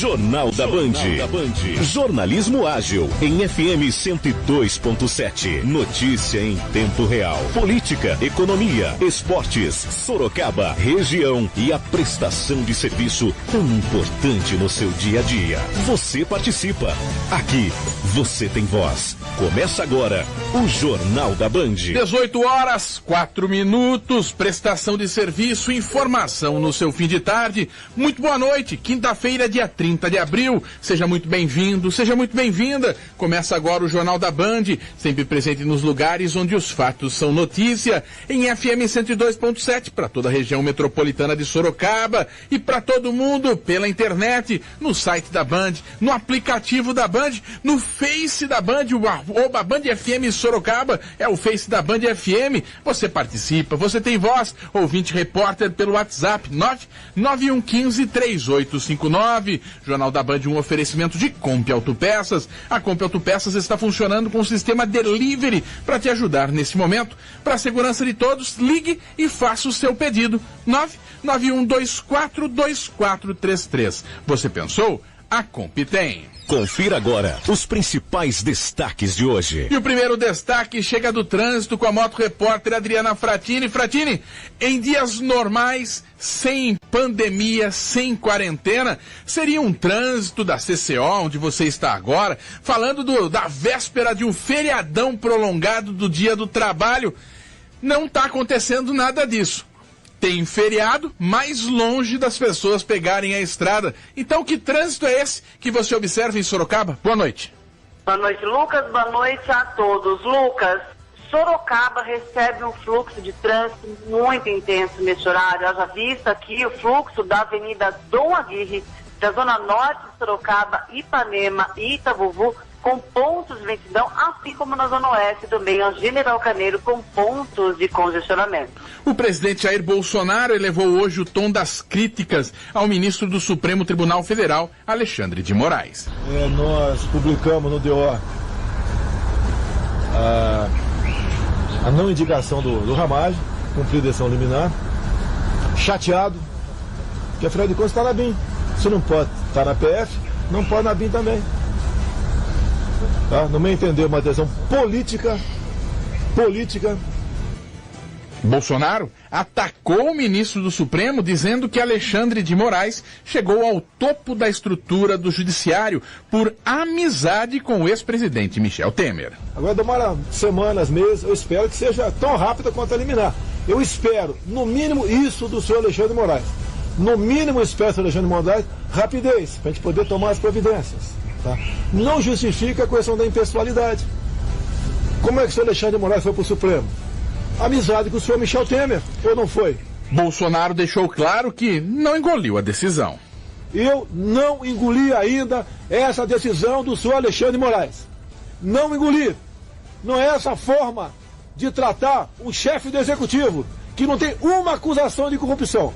Jornal da Band. Jornalismo ágil em FM 102.7. Notícia em tempo real. Política, economia, esportes, Sorocaba, região e a prestação de serviço tão importante no seu dia a dia. Você participa. Aqui você tem voz. Começa agora o Jornal da Band. 18h04, prestação de serviço, informação no seu fim de tarde. Muito boa noite, quinta-feira, dia 30 de abril. Seja muito bem-vindo, seja muito bem-vinda. Começa agora o Jornal da Band, sempre presente nos lugares onde os fatos são notícia. Em FM 102.7 para toda a região metropolitana de Sorocaba e para todo mundo pela internet, no site da Band, no aplicativo da Band, no Face da Band, o Band FM Sorocaba é o Face da Band FM. Você participa, você tem voz, ouvinte repórter pelo WhatsApp 991153859. Jornal da Band, um oferecimento de Comp Autopeças. A Comp Autopeças está funcionando com o sistema Delivery para te ajudar nesse momento. Para a segurança de todos, ligue e faça o seu pedido. 991242433. Você pensou? A Comp tem. Confira agora os principais destaques de hoje. E o primeiro destaque chega do trânsito com a moto repórter Adriana Fratini. Fratini, em dias normais, sem pandemia, sem quarentena, seria um trânsito da CCO, onde você está agora, falando da véspera de um feriadão prolongado do Dia do Trabalho. Não está acontecendo nada disso. Tem feriado mais longe das pessoas pegarem a estrada. Então, que trânsito é esse que você observa em Sorocaba? Boa noite. Boa noite, Lucas. Boa noite a todos. Lucas, Sorocaba recebe um fluxo de trânsito muito intenso neste horário. Haja vista aqui o fluxo da Avenida Dom Aguirre, da Zona Norte de Sorocaba, Ipanema e Itabuvu, com pontos de lentidão, assim como na Zona Oeste também, a General Carneiro, com pontos de congestionamento. O presidente Jair Bolsonaro elevou hoje o tom das críticas ao ministro do Supremo Tribunal Federal, Alexandre de Moraes. Nós publicamos no DO a não indicação do Ramagem, cumprir decisão liminar, chateado, que afinal de contas está na BIM. Se não pode estar na PF, não pode na BIM também. Tá? No meu entender, uma decisão política. Bolsonaro atacou o ministro do Supremo dizendo que Alexandre de Moraes chegou ao topo da estrutura do judiciário por amizade com o ex-presidente Michel Temer. Agora demora semanas, meses, eu espero que seja tão rápida quanto a liminar. Eu espero, no mínimo, isso do senhor Alexandre de Moraes. No mínimo, espero do Alexandre de Moraes rapidez, para a gente poder tomar as providências. Tá? Não justifica a questão da impessoalidade. Como é que o senhor Alexandre de Moraes foi para o Supremo? Amizade com o senhor Michel Temer, ou não foi? Bolsonaro deixou claro que não engoliu a decisão. Eu não engoli ainda essa decisão do senhor Alexandre de Moraes. Não engoli. Não é essa forma de tratar o chefe do executivo, que não tem uma acusação de corrupção,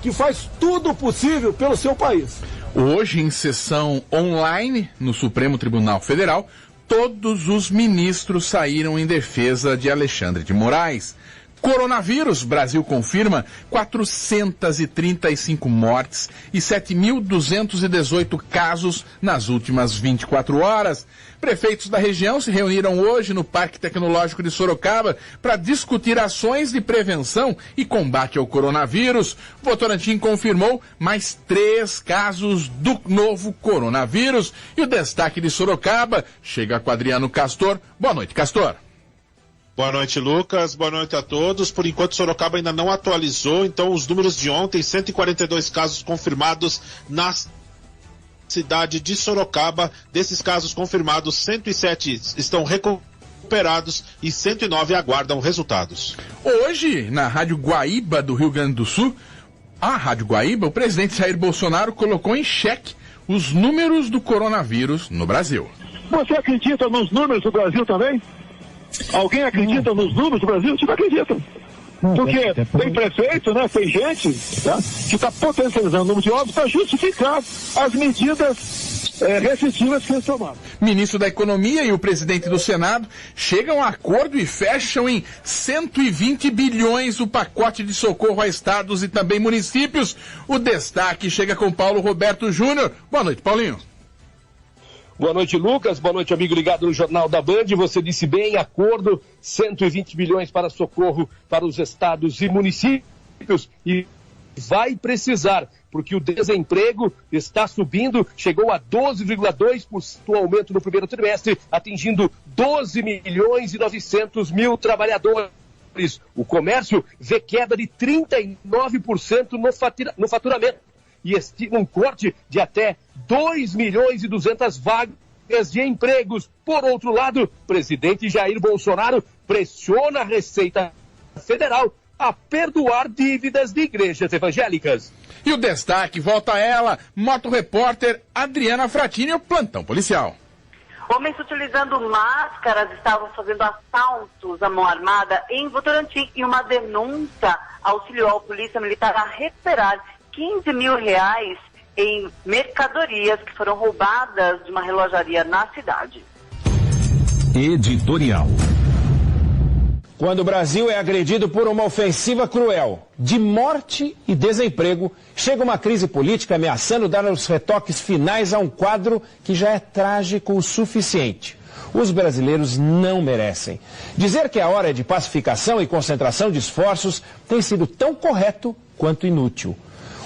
que faz tudo possível pelo seu país. Hoje, em sessão online no Supremo Tribunal Federal, todos os ministros saíram em defesa de Alexandre de Moraes. Coronavírus, Brasil confirma 435 mortes e 7.218 casos nas últimas 24 horas. Prefeitos da região se reuniram hoje no Parque Tecnológico de Sorocaba para discutir ações de prevenção e combate ao coronavírus. Votorantim confirmou mais 3 casos do novo coronavírus. E o destaque de Sorocaba chega com Adriano Castor. Boa noite, Castor. Boa noite, Lucas. Boa noite a todos. Por enquanto, Sorocaba ainda não atualizou, então os números de ontem, 142 casos confirmados na cidade de Sorocaba. Desses casos confirmados, 107 estão recuperados e 109 aguardam resultados. Hoje, na Rádio Guaíba do Rio Grande do Sul, a Rádio Guaíba, o presidente Jair Bolsonaro colocou em xeque os números do coronavírus no Brasil. Você acredita nos números do Brasil também? Alguém acredita nos números do Brasil? Você não acredita. Porque tem prefeito, né, tem gente, tá, que está potencializando o número de óbitos para justificar as medidas restritivas que eles tomaram. Ministro da Economia e o presidente do Senado chegam a acordo e fecham em 120 bilhões o pacote de socorro a estados e também municípios. O destaque chega com Paulo Roberto Júnior. Boa noite, Paulinho. Boa noite, Lucas. Boa noite, amigo ligado no Jornal da Band. Você disse bem, acordo, 120 bilhões para socorro para os estados e municípios. E vai precisar, porque o desemprego está subindo, chegou a 12,2% o aumento no primeiro trimestre, atingindo 12 milhões e 900 mil trabalhadores. O comércio vê queda de 39% no faturamento e estima um corte de até 2 milhões e 200 vagas de empregos. Por outro lado, presidente Jair Bolsonaro pressiona a Receita Federal a perdoar dívidas de igrejas evangélicas. E o destaque volta a ela, motorrepórter Adriana Fratini, o plantão policial. Homens utilizando máscaras estavam fazendo assaltos à mão armada em Votorantim e uma denúncia auxiliou a Polícia Militar a recuperar 15 mil reais em mercadorias que foram roubadas de uma relojaria na cidade. Editorial. Quando o Brasil é agredido por uma ofensiva cruel de morte e desemprego, chega uma crise política ameaçando dar os retoques finais a um quadro que já é trágico o suficiente. Os brasileiros não merecem. Dizer que a hora é de pacificação e concentração de esforços tem sido tão correto quanto inútil.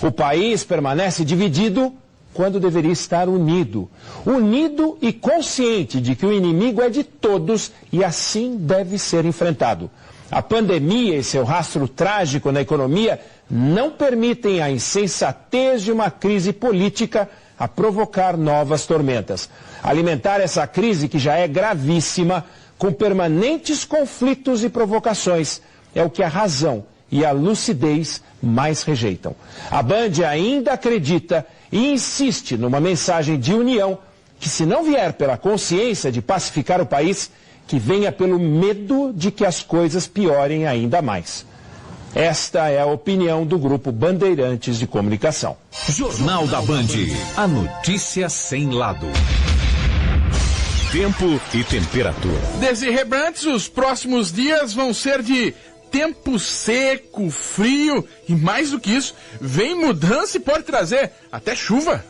O país permanece dividido quando deveria estar unido. Unido e consciente de que o inimigo é de todos e assim deve ser enfrentado. A pandemia e seu rastro trágico na economia não permitem a insensatez de uma crise política a provocar novas tormentas. Alimentar essa crise, que já é gravíssima, com permanentes conflitos e provocações, é o que a razão e a lucidez mais rejeitam. A Band ainda acredita e insiste numa mensagem de união que, se não vier pela consciência de pacificar o país, que venha pelo medo de que as coisas piorem ainda mais. Esta é a opinião do Grupo Bandeirantes de Comunicação. Jornal da Band. A notícia sem lado. Tempo e temperatura. Desirê Brantes, os próximos dias vão ser de tempo seco, frio e, mais do que isso, vem mudança e pode trazer até chuva.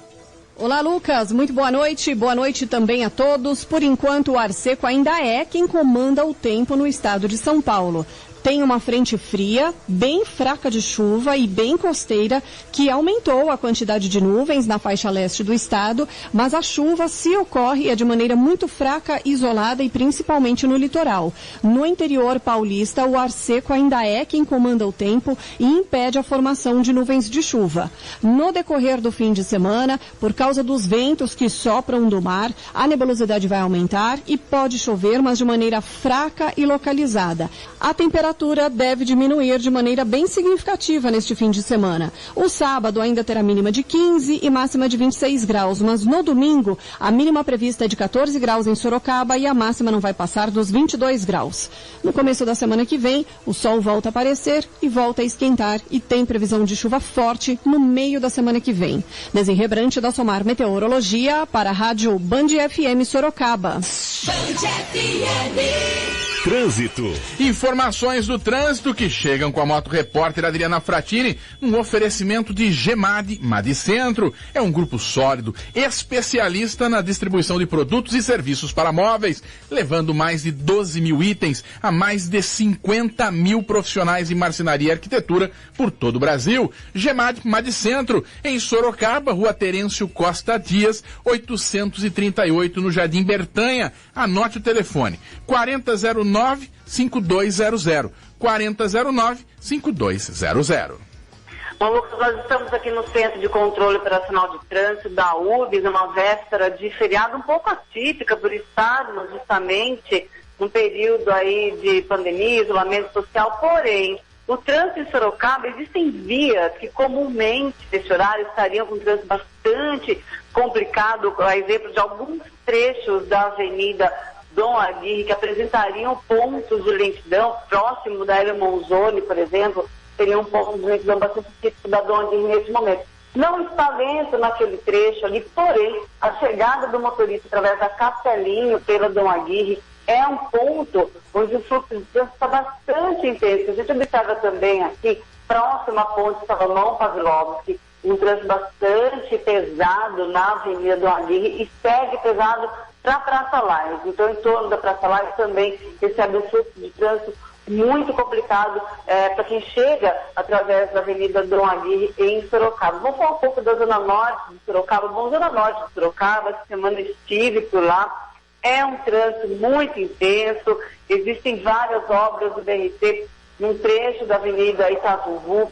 Olá, Lucas. Muito boa noite. Boa noite também a todos. Por enquanto, o ar seco ainda é quem comanda o tempo no estado de São Paulo. Tem uma frente fria, bem fraca de chuva e bem costeira, que aumentou a quantidade de nuvens na faixa leste do estado, mas a chuva, se ocorre, é de maneira muito fraca, isolada e principalmente no litoral. No interior paulista, o ar seco ainda é quem comanda o tempo e impede a formação de nuvens de chuva. No decorrer do fim de semana, por causa dos ventos que sopram do mar, a nebulosidade vai aumentar e pode chover, mas de maneira fraca e localizada. A temperatura deve diminuir de maneira bem significativa neste fim de semana. O sábado ainda terá mínima de 15 e máxima de 26 graus, mas no domingo a mínima prevista é de 14 graus em Sorocaba e a máxima não vai passar dos 22 graus. No começo da semana que vem, o sol volta a aparecer e volta a esquentar e tem previsão de chuva forte no meio da semana que vem. Desirê Brantes da Somar Meteorologia para a Rádio Band FM Sorocaba. Band FM. Trânsito. Informações do trânsito que chegam com a motorrepórter Adriana Fratini, um oferecimento de Gemad, Madicentro. É um grupo sólido, especialista na distribuição de produtos e serviços para móveis, levando mais de 12 mil itens a mais de 50 mil profissionais em marcenaria e arquitetura por todo o Brasil. Gemad, Madicentro, em Sorocaba, Rua Terêncio Costa Dias, 838, no Jardim Bertanha. Anote o telefone, 4009-5200, 4009-5200. Bom, Lucas, nós estamos aqui no Centro de Controle Operacional de Trânsito da URBS, numa véspera de feriado um pouco atípica por estarmos justamente num período aí de pandemia, isolamento social, porém, o trânsito em Sorocaba, existem vias que comumente nesse horário estariam com um trânsito bastante complicado, a exemplo de alguns trechos da Avenida Dom Aguirre, que apresentariam pontos de lentidão próximo da Aérea Monzoni, por exemplo, teriam pontos de lentidão bastante típicos da Dom Aguirre nesse momento. Não está lento naquele trecho ali, porém, a chegada do motorista através da Capelinho pela Dom Aguirre é um ponto onde o fluxo de trânsito está bastante intenso. A gente observa também aqui, próximo à ponte Salomão Pavlovsky, um trânsito bastante pesado na Avenida Dom Aguirre e segue pesado para a Praça Lais. Então, em torno da Praça Lais também recebe um fluxo de trânsito muito complicado para quem chega através da Avenida Dom Aguirre em Sorocaba. Vamos falar um pouco da Zona Norte de Sorocaba. Bom, Zona Norte de Sorocaba, essa semana estive por lá. É um trânsito muito intenso, existem várias obras do BRT num trecho da Avenida Itavuvu,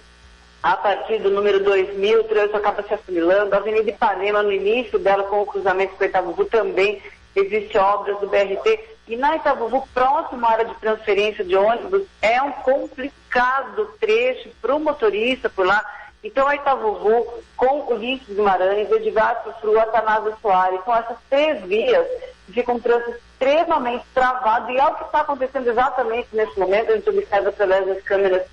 a partir do número 2000, o trânsito acaba se afunilando. A Avenida Ipanema, no início dela, com o cruzamento com a Itavuvu, também existe obras do BRT. E na Itavuvu, próximo à área de transferência de ônibus, é um complicado trecho para o motorista por lá. Então, a Itavuvu, com o Ulisses Guimarães, Edgar Frufru, Atanásio Soares, são essas 3 vias que ficam um trânsito extremamente travado. E é o que está acontecendo exatamente nesse momento. A gente observa através das câmeras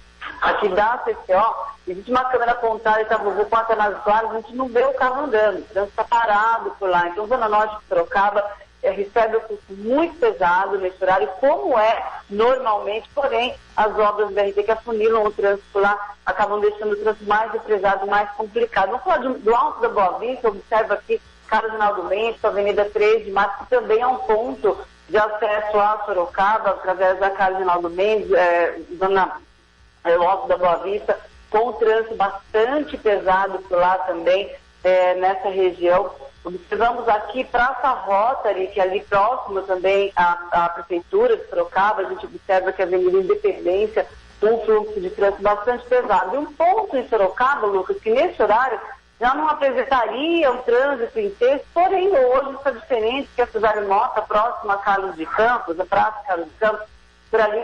aqui da CCO, existe uma câmera apontada, Itavuvu com Atanásio Soares, a gente não vê o carro andando, o trânsito está parado por lá. Então, Zona Norte de Sorocaba recebe um custo muito pesado nesse horário, como é normalmente, porém, as obras do BRT que afunilam o trânsito por lá acabam deixando o trânsito mais represado, mais complicado. Vamos falar do Alto da Boa Vista, observa aqui Carlos Rinaldo Mendes, Avenida 3 de Março, que também é um ponto de acesso a Sorocaba, através da Carlos Rinaldo Mendes, o Alto da Boa Vista, com o trânsito bastante pesado por lá também, nessa região. Observamos aqui Praça Rotary, que é ali próximo também à Prefeitura de Sorocaba. A gente observa que a Avenida Independência tem um fluxo de trânsito bastante pesado. E um ponto em Sorocaba, Lucas, que nesse horário já não apresentaria um trânsito intenso, porém hoje está diferente, porque a Cidade Mota, próxima a Carlos de Campos, a Praça Carlos de Campos, por ali,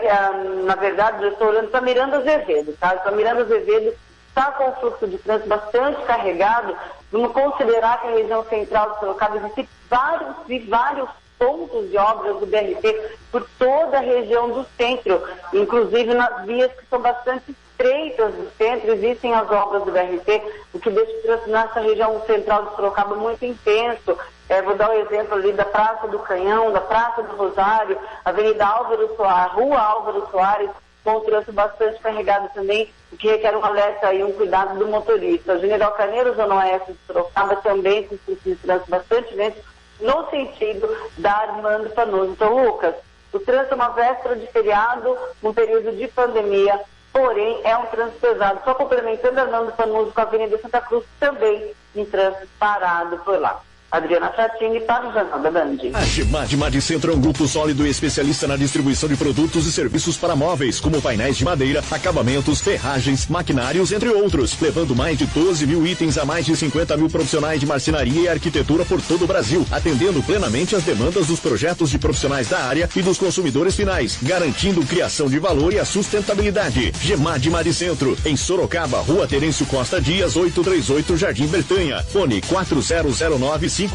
na verdade, eu estou olhando para Miranda Azevedo, tá? Então, Miranda Azevedo está com o fluxo de trânsito bastante carregado. Vamos considerar que a região central de Sorocaba existe vários pontos de obras do BRT por toda a região do centro, inclusive nas vias que são bastante estreitas do centro, existem as obras do BRT, o que deixa o trânsito nessa região central de Sorocaba muito intenso. Vou dar um exemplo ali da Praça do Canhão, da Praça do Rosário, Avenida Álvaro Soares, Rua Álvaro Soares, com o trânsito bastante carregado também, o que requer um alerta e um cuidado do motorista. General Carneiro, Zona Oeste de Sorocaba, também com fluxo de trânsito bastante lento, no sentido da Armando Panoso. Então, Lucas, o trânsito é uma véspera de feriado, um período de pandemia, porém é um trânsito pesado. Só complementando Armando Panoso com a Avenida Santa Cruz, também em trânsito parado por lá. Adriana Chatini para o Jornal da Band. A Gemad Madicentro é um grupo sólido e especialista na distribuição de produtos e serviços para móveis, como painéis de madeira, acabamentos, ferragens, maquinários, entre outros, levando mais de 12 mil itens a mais de 50 mil profissionais de marcenaria e arquitetura por todo o Brasil, atendendo plenamente as demandas dos projetos de profissionais da área e dos consumidores finais, garantindo criação de valor e a sustentabilidade. Gemad Madicentro, em Sorocaba, Rua Terêncio Costa Dias, 838, Jardim Bertanha. Fone 4009-5200.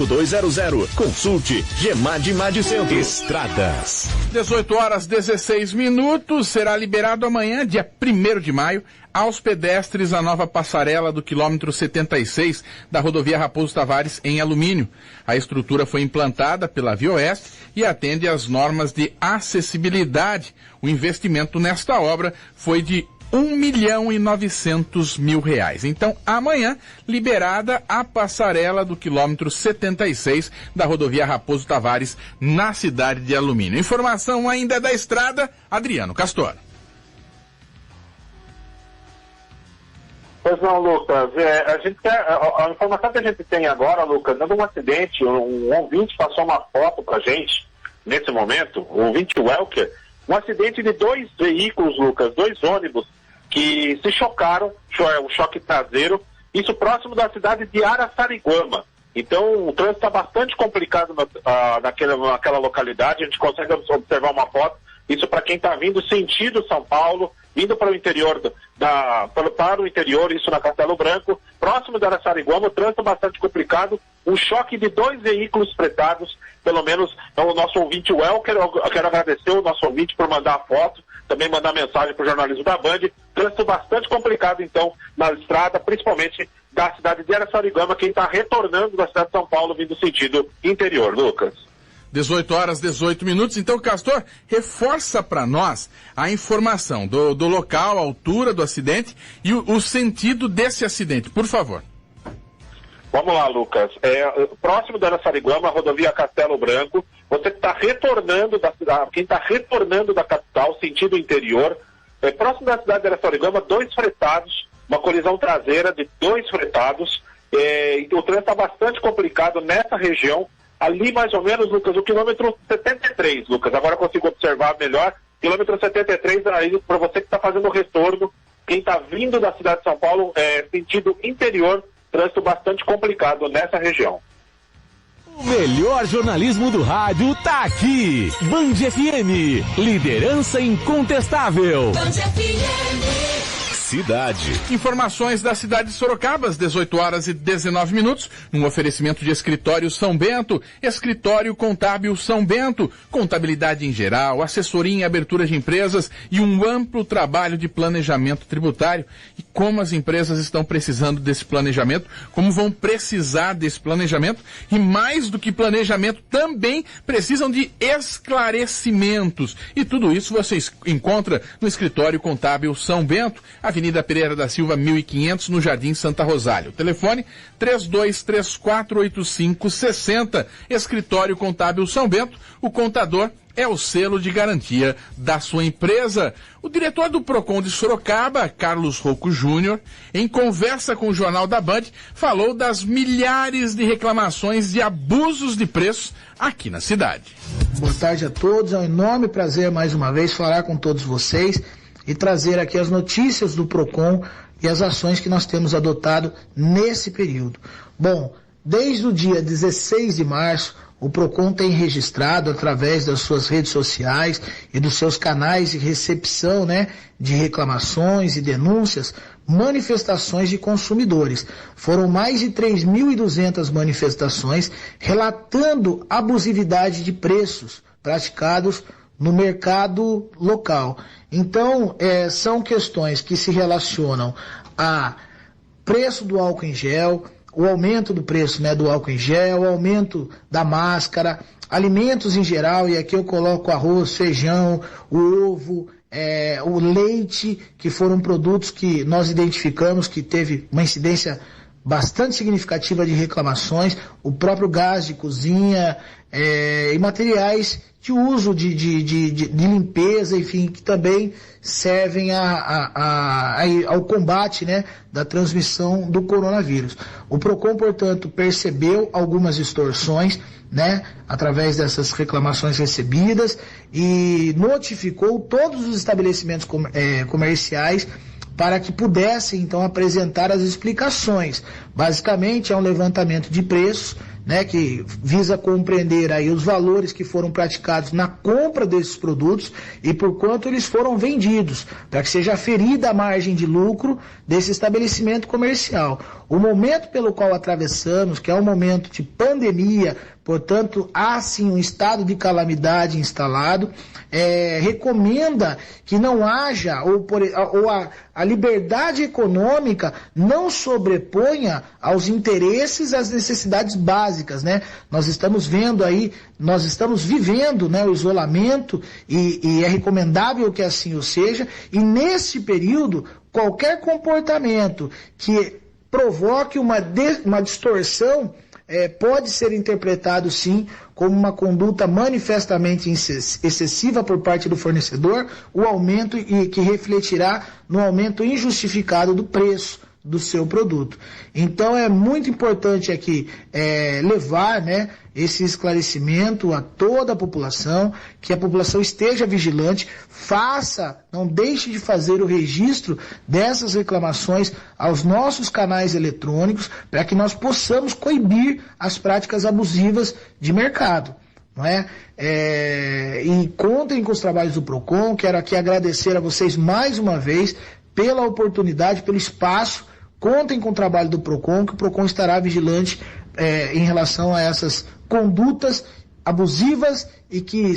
Consulte Gemad Madicentro. Estradas. 18h16. Será liberado amanhã, dia 1º de maio, aos pedestres a nova passarela do quilômetro 76 da rodovia Raposo Tavares em alumínio. A estrutura foi implantada pela Via Oeste e atende às normas de acessibilidade. O investimento nesta obra foi de R$1.900.000. Então, amanhã, liberada a passarela do quilômetro 76 da rodovia Raposo Tavares, na cidade de Alumínio. Informação ainda da estrada, Adriano Castor. Pois não, Lucas. A informação que a gente tem agora, Lucas, dando um acidente, um ouvinte passou uma foto pra gente, nesse momento, o ouvinte Welker, um acidente de 2 veículos, Lucas, 2 ônibus, que se chocaram, um choque traseiro, isso próximo da cidade de Araçariguama. Então, o trânsito está bastante complicado naquela localidade, a gente consegue observar uma foto, isso para quem está vindo sentido São Paulo, vindo para o interior, para o interior, isso na Castelo Branco, próximo de Araçariguama, o trânsito bastante complicado, um choque de 2 veículos fretados, pelo menos é o nosso ouvinte Welker. Eu quero agradecer o nosso ouvinte por mandar a foto, também mandar mensagem para o jornalismo da Band. Trânsito bastante complicado, então, na estrada, principalmente da cidade de Araçariguama, quem está retornando da cidade de São Paulo, vindo sentido interior. Lucas. 18 horas, 18 minutos. Então, Castor, reforça para nós a informação do local, a altura do acidente e o sentido desse acidente, por favor. Vamos lá, Lucas. Próximo da Araçariguama, rodovia Castelo Branco, você que está retornando da cidade, quem está retornando da capital, sentido interior, próximo da cidade de Araçariguama, 2 fretados, uma colisão traseira de 2 fretados, o trânsito está bastante complicado nessa região, ali mais ou menos, Lucas, o quilômetro 73, Lucas, agora eu consigo observar melhor, quilômetro 73, aí para você que está fazendo o retorno, quem está vindo da cidade de São Paulo, sentido interior, trânsito bastante complicado nessa região. O melhor jornalismo do rádio tá aqui. Band FM, liderança incontestável. Band FM. Cidade. Informações da cidade de Sorocaba, às 18 horas e 19 minutos, num oferecimento de Escritório São Bento, Escritório Contábil São Bento, contabilidade em geral, assessoria em abertura de empresas e um amplo trabalho de planejamento tributário. E como as empresas estão precisando desse planejamento, como vão precisar desse planejamento, e mais do que planejamento, também precisam de esclarecimentos. E tudo isso você encontra no Escritório Contábil São Bento, Avenida Pereira da Silva, 1500, no Jardim Santa Rosália. O telefone 32348560. Escritório Contábil São Bento. O contador é o selo de garantia da sua empresa. O diretor do PROCON de Sorocaba, Carlos Rocco Júnior, em conversa com o Jornal da Band, falou das milhares de reclamações de abusos de preços aqui na cidade. Boa tarde a todos, é um enorme prazer mais uma vez falar com todos vocês e trazer aqui as notícias do PROCON e as ações que nós temos adotado nesse período. Bom, desde o dia 16 de março, o PROCON tem registrado, através das suas redes sociais e dos seus canais de recepção, de reclamações e denúncias, manifestações de consumidores. Foram mais de 3.200 manifestações relatando abusividade de preços praticados no mercado local. Então, são questões que se relacionam a preço do álcool em gel, o aumento do preço do álcool em gel, o aumento da máscara, alimentos em geral, e aqui eu coloco arroz, feijão, o ovo, o leite, que foram produtos que nós identificamos que teve uma incidência bastante significativa de reclamações, o próprio gás de cozinha e materiais de uso de limpeza, enfim, que também servem ao combate da transmissão do coronavírus. O PROCON, portanto, percebeu algumas distorções através dessas reclamações recebidas e notificou todos os estabelecimentos comerciais para que pudessem, então, apresentar as explicações. Basicamente, é um levantamento de preços, que visa compreender aí os valores que foram praticados na compra desses produtos e por quanto eles foram vendidos, para que seja aferida a margem de lucro desse estabelecimento comercial. O momento pelo qual atravessamos, que é um momento de pandemia, portanto, há sim um estado de calamidade instalado, recomenda que não haja, a liberdade econômica não sobreponha aos interesses, às necessidades básicas, Nós estamos vendo aí, nós estamos vivendo, o isolamento e é recomendável que assim o seja, e nesse período, qualquer comportamento que provoque uma distorção pode ser interpretado sim como uma conduta manifestamente excessiva por parte do fornecedor, o aumento e que refletirá no aumento injustificado do preço do seu produto. Então é muito importante aqui levar esse esclarecimento a toda a população, que a população esteja vigilante, não deixe de fazer o registro dessas reclamações aos nossos canais eletrônicos, para que nós possamos coibir as práticas abusivas de mercado. E contem com os trabalhos do PROCON. Quero aqui agradecer a vocês mais uma vez pela oportunidade, pelo espaço. Contem com o trabalho do PROCON, que o PROCON estará vigilante em relação a essas condutas abusivas e que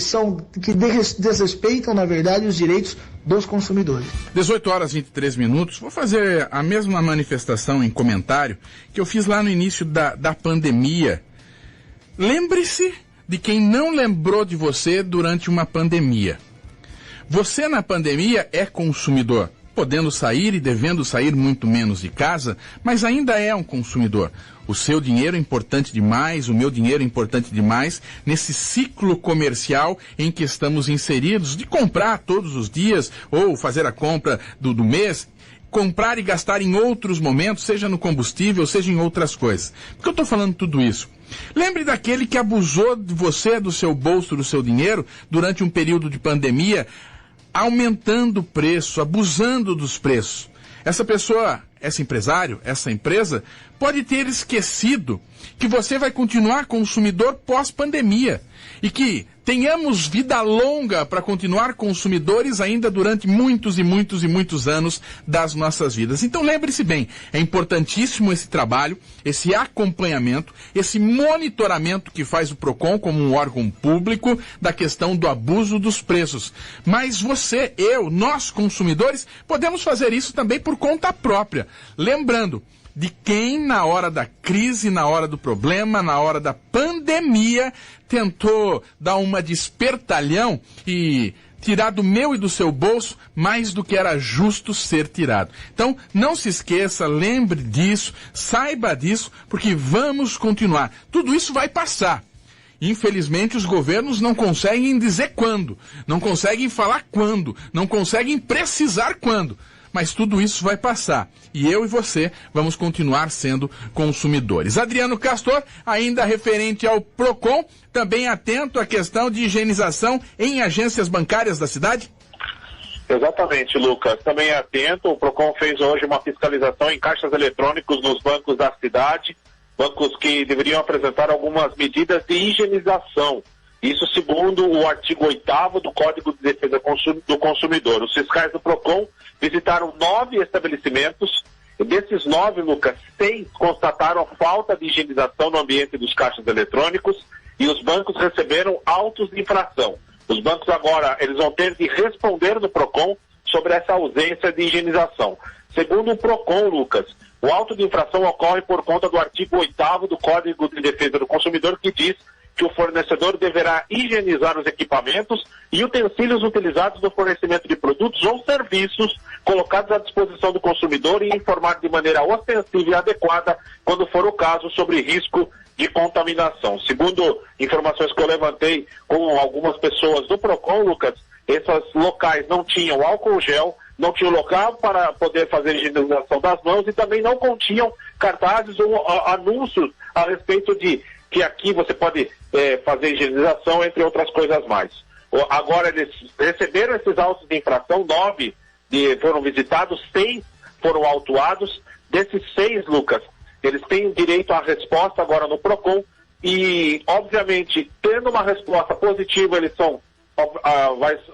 desrespeitam, na verdade, os direitos dos consumidores. 18h23. Vou fazer a mesma manifestação em comentário que eu fiz lá no início da pandemia. Lembre-se de quem não lembrou de você durante uma pandemia. Você na pandemia é consumidor, podendo sair e devendo sair muito menos de casa, mas ainda é um consumidor. O seu dinheiro é importante demais, o meu dinheiro é importante demais nesse ciclo comercial em que estamos inseridos, de comprar todos os dias ou fazer a compra do mês, comprar e gastar em outros momentos, seja no combustível, seja em outras coisas. Por que eu estou falando tudo isso? Lembre daquele que abusou de você, do seu bolso, do seu dinheiro, durante um período de pandemia, aumentando o preço, abusando dos preços. Essa pessoa, esse empresário, essa empresa, pode ter esquecido que você vai continuar consumidor pós-pandemia e que tenhamos vida longa para continuar consumidores ainda durante muitos e muitos e muitos anos das nossas vidas. Então lembre-se bem, é importantíssimo esse trabalho, esse acompanhamento, esse monitoramento que faz o PROCON como um órgão público da questão do abuso dos preços. Mas você, eu, nós consumidores, podemos fazer isso também por conta própria. Lembrando de quem na hora da crise, na hora do problema, na hora da pandemia, tentou dar uma de espertalhão e tirar do meu e do seu bolso mais do que era justo ser tirado. Então, não se esqueça, lembre disso, saiba disso, porque vamos continuar. Tudo isso vai passar. Infelizmente, os governos não conseguem dizer quando, não conseguem falar quando, não conseguem precisar quando. Mas tudo isso vai passar. E eu e você vamos continuar sendo consumidores. Adriano Castor, ainda referente ao PROCON, também atento à questão de higienização em agências bancárias da cidade? Exatamente, Lucas. Também atento, o PROCON fez hoje uma fiscalização em caixas eletrônicos nos bancos da cidade, bancos que deveriam apresentar algumas medidas de higienização. Isso segundo o artigo 8º do Código de Defesa do Consumidor. Os fiscais do PROCON visitaram 9 estabelecimentos. Desses 9, Lucas, 6 constataram falta de higienização no ambiente dos caixas eletrônicos e os bancos receberam autos de infração. Os bancos agora eles vão ter de responder no PROCON sobre essa ausência de higienização. Segundo o PROCON, Lucas, o auto de infração ocorre por conta do artigo 8º do Código de Defesa do Consumidor, que diz que o fornecedor deverá higienizar os equipamentos e utensílios utilizados no fornecimento de produtos ou serviços colocados à disposição do consumidor e informar de maneira ostensiva e adequada, quando for o caso, sobre risco de contaminação. Segundo informações que eu levantei com algumas pessoas do PROCON, Lucas, esses locais não tinham álcool gel, não tinham local para poder fazer higienização das mãos e também não continham cartazes ou anúncios a respeito de que aqui você pode fazer higienização, entre outras coisas mais. Agora eles receberam esses autos de infração, 9 foram visitados, 6 foram autuados. Desses 6, Lucas, eles têm direito à resposta agora no PROCON e, obviamente, tendo uma resposta positiva, eles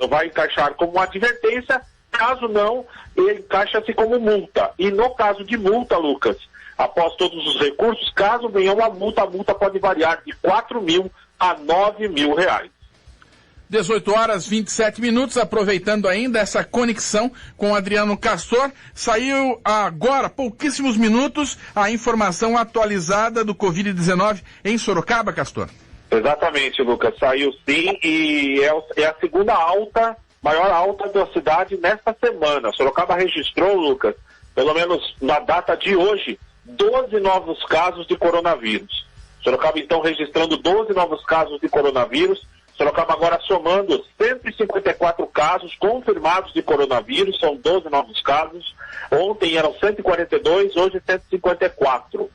vai encaixar como uma advertência. Caso não, ele encaixa-se como multa. E no caso de multa, Lucas, após todos os recursos, caso venha uma multa, a multa pode variar de R$4.000 a R$9.000. 18h27, aproveitando ainda essa conexão com Adriano Castor, saiu agora, pouquíssimos minutos, a informação atualizada do Covid-19 em Sorocaba, Castor. Exatamente, Lucas, saiu sim e é a segunda maior alta da cidade nesta semana. Sorocaba registrou, Lucas, pelo menos na data de hoje, 12 novos casos de coronavírus. Sorocaba, então, registrando 12 novos casos de coronavírus. Sorocaba agora somando 154 casos confirmados de coronavírus, são 12 novos casos. Ontem eram 142, hoje 154.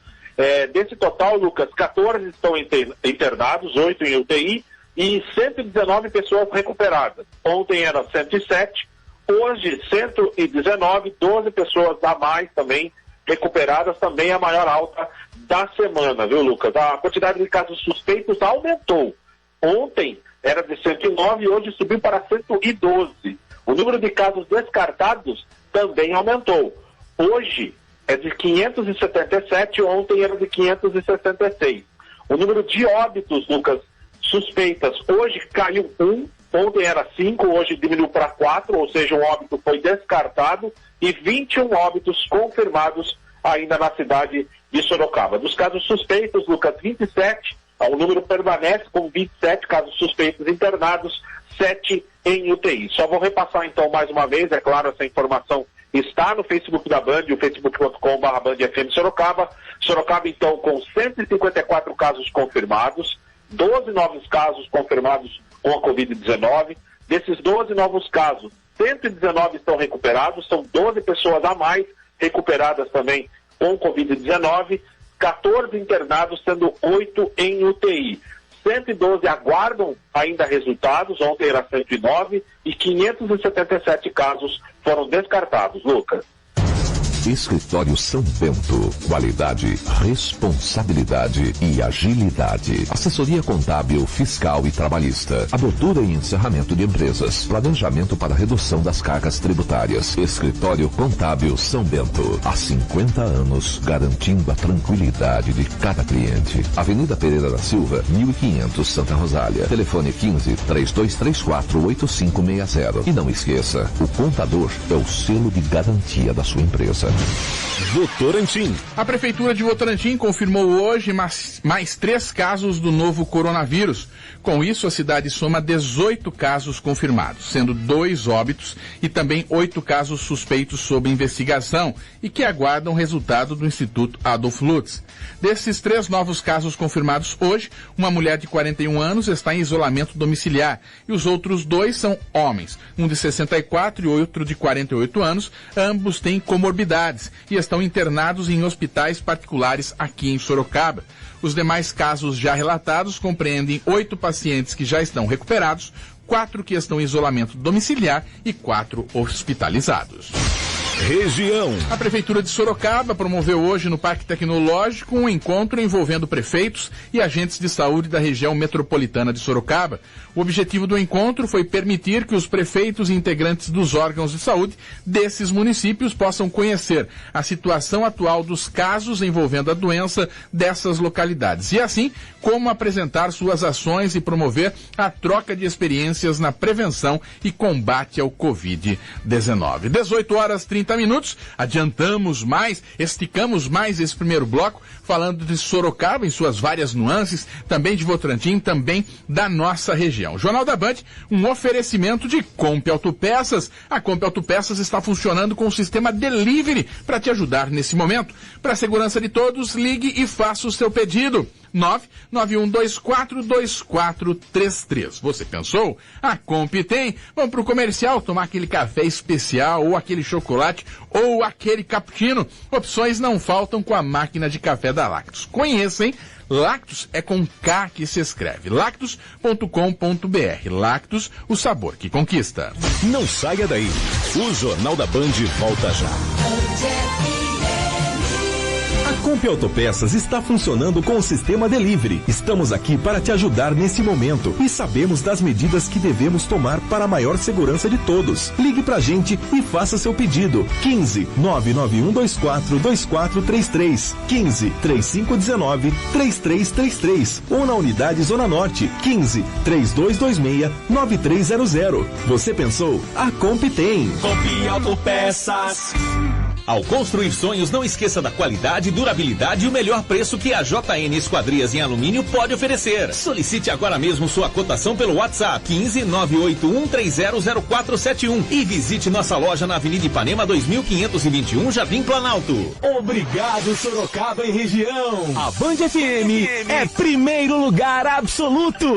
Desse total, Lucas, 14 estão internados, 8 em UTI e 119 pessoas recuperadas. Ontem eram 107, hoje 119, 12 pessoas a mais também recuperadas, também a maior alta da semana, viu, Lucas? A quantidade de casos suspeitos aumentou. Ontem era de 109 e hoje subiu para 112. O número de casos descartados também aumentou. Hoje é de 577, ontem era de 566. O número de óbitos, Lucas, suspeitas. Hoje caiu 1, ontem era 5, hoje diminuiu para 4, ou seja, um óbito foi descartado e 21 óbitos confirmados ainda na cidade de Sorocaba. Dos casos suspeitos, Lucas, 27, o número permanece com 27 casos suspeitos internados, 7 em UTI. Só vou repassar então mais uma vez, é claro, essa informação está no Facebook da Band, o facebook.com/BandFM Sorocaba. Sorocaba então com 154 casos confirmados, 12 novos casos confirmados com a Covid-19. Desses 12 novos casos, 119 estão recuperados, são 12 pessoas a mais recuperadas também com Covid-19, 14 internados, sendo 8 em UTI. 112 aguardam ainda resultados, ontem era 109, e 577 casos foram descartados. Lucas. Escritório São Bento. Qualidade, responsabilidade e agilidade. Assessoria contábil, fiscal e trabalhista. Abertura e encerramento de empresas. Planejamento para redução das cargas tributárias. Escritório Contábil São Bento. Há 50 anos, garantindo a tranquilidade de cada cliente. Avenida Pereira da Silva, 1500, Santa Rosália. Telefone 15-3224-8560. E não esqueça, o contador é o selo de garantia da sua empresa. Votorantim. A Prefeitura de Votorantim confirmou hoje mais 3 casos do novo coronavírus. Com isso, a cidade soma 18 casos confirmados, sendo 2 óbitos e também 8 casos suspeitos sob investigação e que aguardam resultado do Instituto Adolf Lutz. Desses 3 novos casos confirmados hoje, uma mulher de 41 anos está em isolamento domiciliar e os outros 2 são homens, um de 64 e outro de 48 anos, ambos têm comorbidades e estão internados em hospitais particulares aqui em Sorocaba. Os demais casos já relatados compreendem 8 pacientes que já estão recuperados, 4 que estão em isolamento domiciliar e 4 hospitalizados. Região. A Prefeitura de Sorocaba promoveu hoje no Parque Tecnológico um encontro envolvendo prefeitos e agentes de saúde da região metropolitana de Sorocaba. O objetivo do encontro foi permitir que os prefeitos e integrantes dos órgãos de saúde desses municípios possam conhecer a situação atual dos casos envolvendo a doença dessas localidades e, assim, como apresentar suas ações e promover a troca de experiências na prevenção e combate ao Covid-19. 18h30, adiantamos mais, esticamos mais esse primeiro bloco, falando de Sorocaba em suas várias nuances, também de Votorantim, também da nossa região. Jornal da Band, um oferecimento de Comp Autopeças. A Comp Autopeças está funcionando com o sistema Delivery para te ajudar nesse momento. Para a segurança de todos, ligue e faça o seu pedido. 991242433. Você pensou? A Comp tem. Vamos pro comercial tomar aquele café especial, ou aquele chocolate, ou aquele cappuccino. Opções não faltam com a máquina de café da Lactus. Conheça, hein? Lactus é com K que se escreve. Lactus.com.br. Lactus, o sabor que conquista. Não saia daí. O Jornal da Band volta já. A Comp Autopeças está funcionando com o sistema Delivery. Estamos aqui para te ajudar nesse momento e sabemos das medidas que devemos tomar para a maior segurança de todos. Ligue pra gente e faça seu pedido. 15-99124-2433. 15-3519-3333. Ou na unidade Zona Norte. 15-3226-9300. Você pensou? A Comp tem. Comp Autopeças. Ao construir sonhos, não esqueça da qualidade, durabilidade e o melhor preço que a JN Esquadrias em Alumínio pode oferecer. Solicite agora mesmo sua cotação pelo WhatsApp 15-981300471 e visite nossa loja na Avenida Ipanema 2521, Jardim Planalto. Obrigado, Sorocaba e região. A Band FM é primeiro lugar absoluto.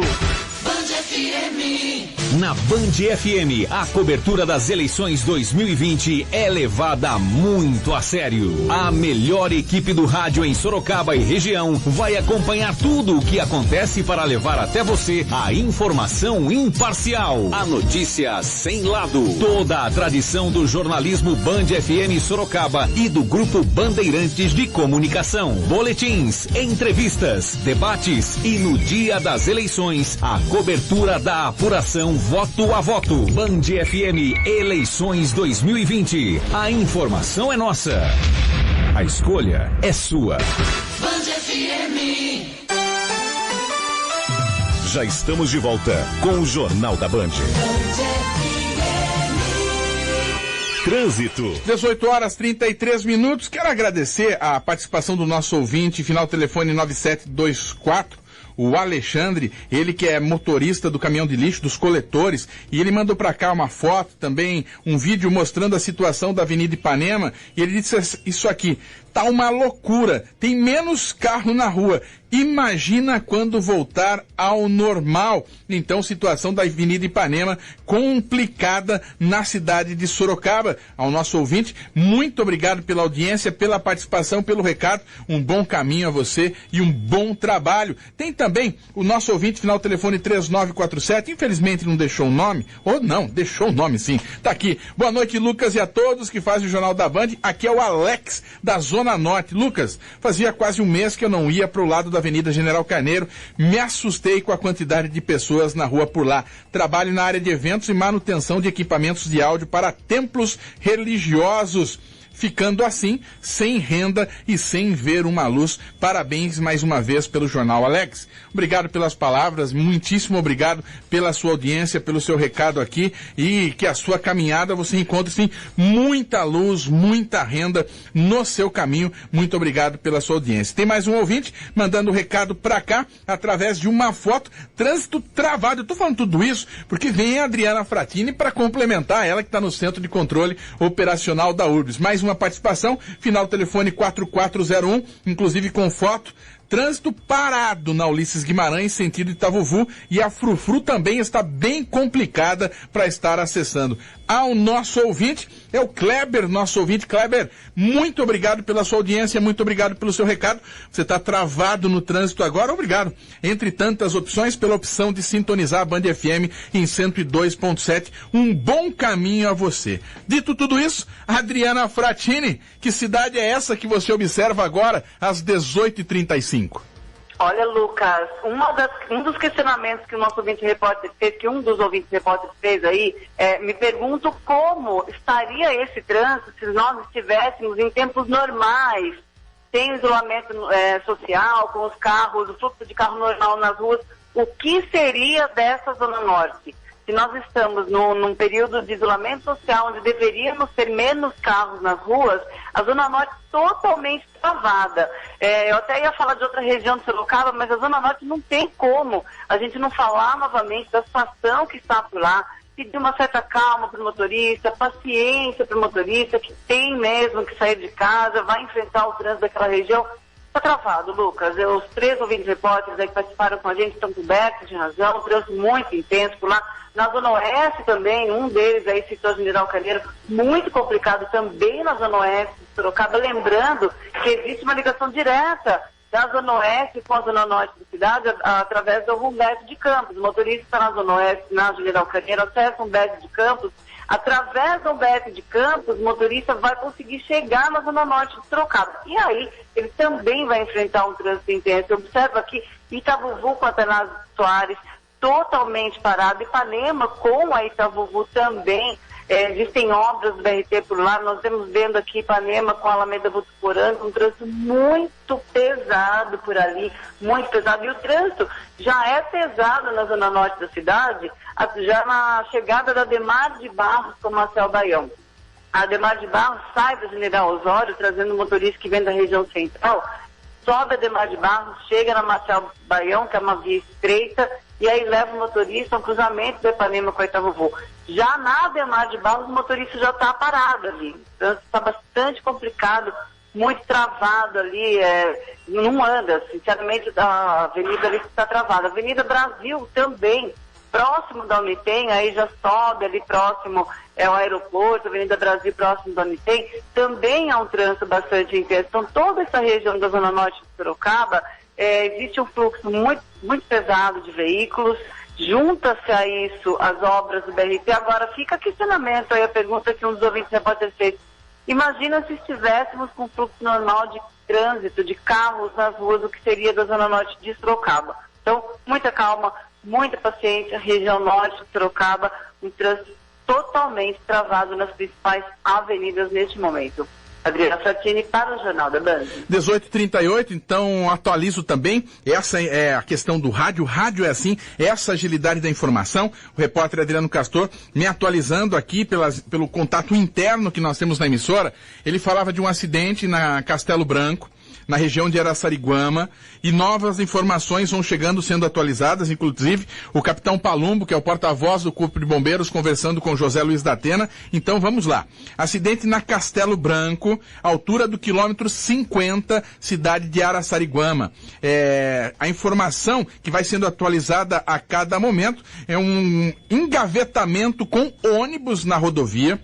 Band FM. Na Band FM, a cobertura das eleições 2020 é levada muito a sério. A melhor equipe do rádio em Sorocaba e região vai acompanhar tudo o que acontece para levar até você a informação imparcial, a notícia sem lado, toda a tradição do jornalismo Band FM Sorocaba e do Grupo Bandeirantes de Comunicação. Boletins, entrevistas, debates e no dia das eleições, a cobertura da apuração voto a voto. Band FM Eleições 2020. A informação é nossa. A escolha é sua. Band FM. Já estamos de volta com o Jornal da Band. Trânsito. 18h33. Quero agradecer a participação do nosso ouvinte, final telefone 9724. O Alexandre, ele que é motorista do caminhão de lixo, dos coletores, e ele mandou para cá uma foto, também um vídeo mostrando a situação da Avenida Ipanema, e ele disse isso aqui: tá uma loucura, tem menos carro na rua, imagina quando voltar ao normal. Então, situação da Avenida Ipanema complicada na cidade de Sorocaba. Ao nosso ouvinte, muito obrigado pela audiência, pela participação, pelo recado, um bom caminho a você e um bom trabalho. Tem também o nosso ouvinte, final telefone 3947, infelizmente não deixou o nome, ou não, deixou o nome sim, tá aqui. Boa noite, Lucas, e a todos que fazem o Jornal da Band. Aqui é o Alex, da Zona Norte. Lucas, fazia quase um mês que eu não ia para o lado da Avenida General Carneiro, me assustei com a quantidade de pessoas na rua por lá. Trabalho na área de eventos e manutenção de equipamentos de áudio para templos religiosos. Ficando assim, sem renda e sem ver uma luz. Parabéns mais uma vez pelo Jornal, Alex. Obrigado pelas palavras, muitíssimo obrigado pela sua audiência, pelo seu recado aqui, e que a sua caminhada você encontre sim muita luz, muita renda no seu caminho. Muito obrigado pela sua audiência. Tem mais um ouvinte mandando um recado pra cá através de uma foto. Trânsito travado. Eu tô falando tudo isso porque vem a Adriana Fratini para complementar, ela que está no Centro de Controle Operacional da URBS. Mais uma participação, final telefone 4401, inclusive com foto. Trânsito parado na Ulisses Guimarães, sentido Itavuvu, e a Frufru também está bem complicada para estar acessando. Ao nosso ouvinte, é o Kleber, nosso ouvinte. Kleber, muito obrigado pela sua audiência, muito obrigado pelo seu recado. Você está travado no trânsito agora, obrigado. Entre tantas opções, pela opção de sintonizar a Band FM em 102.7, um bom caminho a você. Dito tudo isso, Adriana Fratini, que cidade é essa que você observa agora às 18h35? Olha, Lucas, um dos questionamentos que o nosso ouvinte repórter fez, que um dos ouvintes repórteres fez aí, me pergunto como estaria esse trânsito se nós estivéssemos em tempos normais, sem isolamento social, com os carros, o fluxo de carro normal nas ruas. O que seria dessa Zona Norte? Se nós estamos num período de isolamento social, onde deveríamos ter menos carros nas ruas, a Zona Norte totalmente travada. Eu até ia falar de outra região de Sorocaba, mas a Zona Norte não tem como a gente não falar novamente da situação que está por lá, pedir uma certa calma para o motorista, paciência para o motorista, que tem mesmo que sair de casa, vai enfrentar o trânsito daquela região. Está travado, Lucas. Os 3 ouvintes repórteres aí que participaram com a gente estão cobertos de razão, um trânsito muito intenso por lá. Na Zona Oeste também, um deles aí citou o General Carneiro, muito complicado também na Zona Oeste de Sorocaba, lembrando que existe uma ligação direta da Zona Oeste com a Zona Norte da cidade através do Humberto de Campos. O motorista está na Zona Oeste, na General Carneiro, acessa o Humberto de Campos. Através do Humberto de Campos, o motorista vai conseguir chegar na Zona Norte de Sorocaba. E aí, ele também vai enfrentar um trânsito intenso. Observa aqui Itavuvu com a Atanásio Soares totalmente parado. Ipanema com a Itavuvu também. Existem obras do BRT por lá. Nós estamos vendo aqui Ipanema com a Alameda Votuporanga, um trânsito muito pesado por ali, muito pesado. E o trânsito já é pesado na Zona Norte da cidade, já na chegada da Ademar de Barros com Marcel Baião. A Ademar de Barros sai da General Osório, trazendo um motorista que vem da região central, sobe a Ademar de Barros, chega na Marcel Baião, que é uma via estreita, e aí leva o motorista a um cruzamento do Ipanema com a Itavuvu. Já na Ademar de Barros, o motorista já está parado ali. O trânsito está bastante complicado, muito travado ali, não anda. Sinceramente, a avenida ali está travada. A Avenida Brasil também, próximo da Unitem, aí já sobe ali próximo ao aeroporto, Avenida Brasil próximo da Unitem, também há um trânsito bastante intenso. Então, toda essa região da Zona Norte de Sorocaba, existe um fluxo muito, muito pesado de veículos. Junta-se a isso as obras do BRT. Agora fica questionamento aí, a pergunta que um dos ouvintes repórteres fez. Imagina se estivéssemos com fluxo normal de trânsito, de carros nas ruas, o que seria da Zona Norte de Sorocaba. Então, muita calma, muita paciência, região norte de Sorocaba, um trânsito totalmente travado nas principais avenidas neste momento. Adriana Sartini para o Jornal da Band. 18h38, então atualizo também, essa é a questão do rádio, rádio é assim, essa agilidade da informação, o repórter Adriano Castor me atualizando aqui pelo contato interno que nós temos na emissora, ele falava de um acidente na Castelo Branco, na região de Araçariguama, e novas informações vão chegando, sendo atualizadas, inclusive o capitão Palumbo, que é o porta-voz do Corpo de Bombeiros, conversando com José Luiz da Atena. Então vamos lá. Acidente na Castelo Branco, altura do quilômetro 50, cidade de Araçariguama. A informação que vai sendo atualizada a cada momento é um engavetamento com ônibus na rodovia.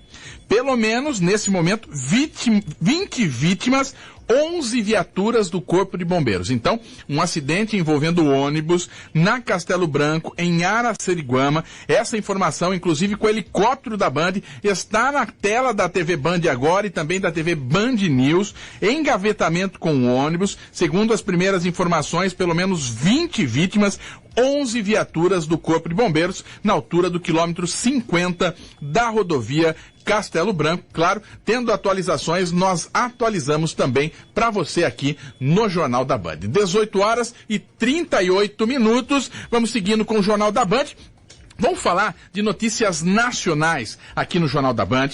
Pelo menos, nesse momento, 20 vítimas, 11 viaturas do Corpo de Bombeiros. Então, um acidente envolvendo ônibus na Castelo Branco, em Araçariguama. Essa informação, inclusive com o helicóptero da Band, está na tela da TV Band agora e também da TV Band News. Engavetamento com ônibus. Segundo as primeiras informações, pelo menos 20 vítimas, 11 viaturas do Corpo de Bombeiros na altura do quilômetro 50 da rodovia Castelo Branco. Claro, tendo atualizações, nós atualizamos também para você aqui no Jornal da Band. 18h38. Vamos seguindo com o Jornal da Band. Vamos falar de notícias nacionais aqui no Jornal da Band.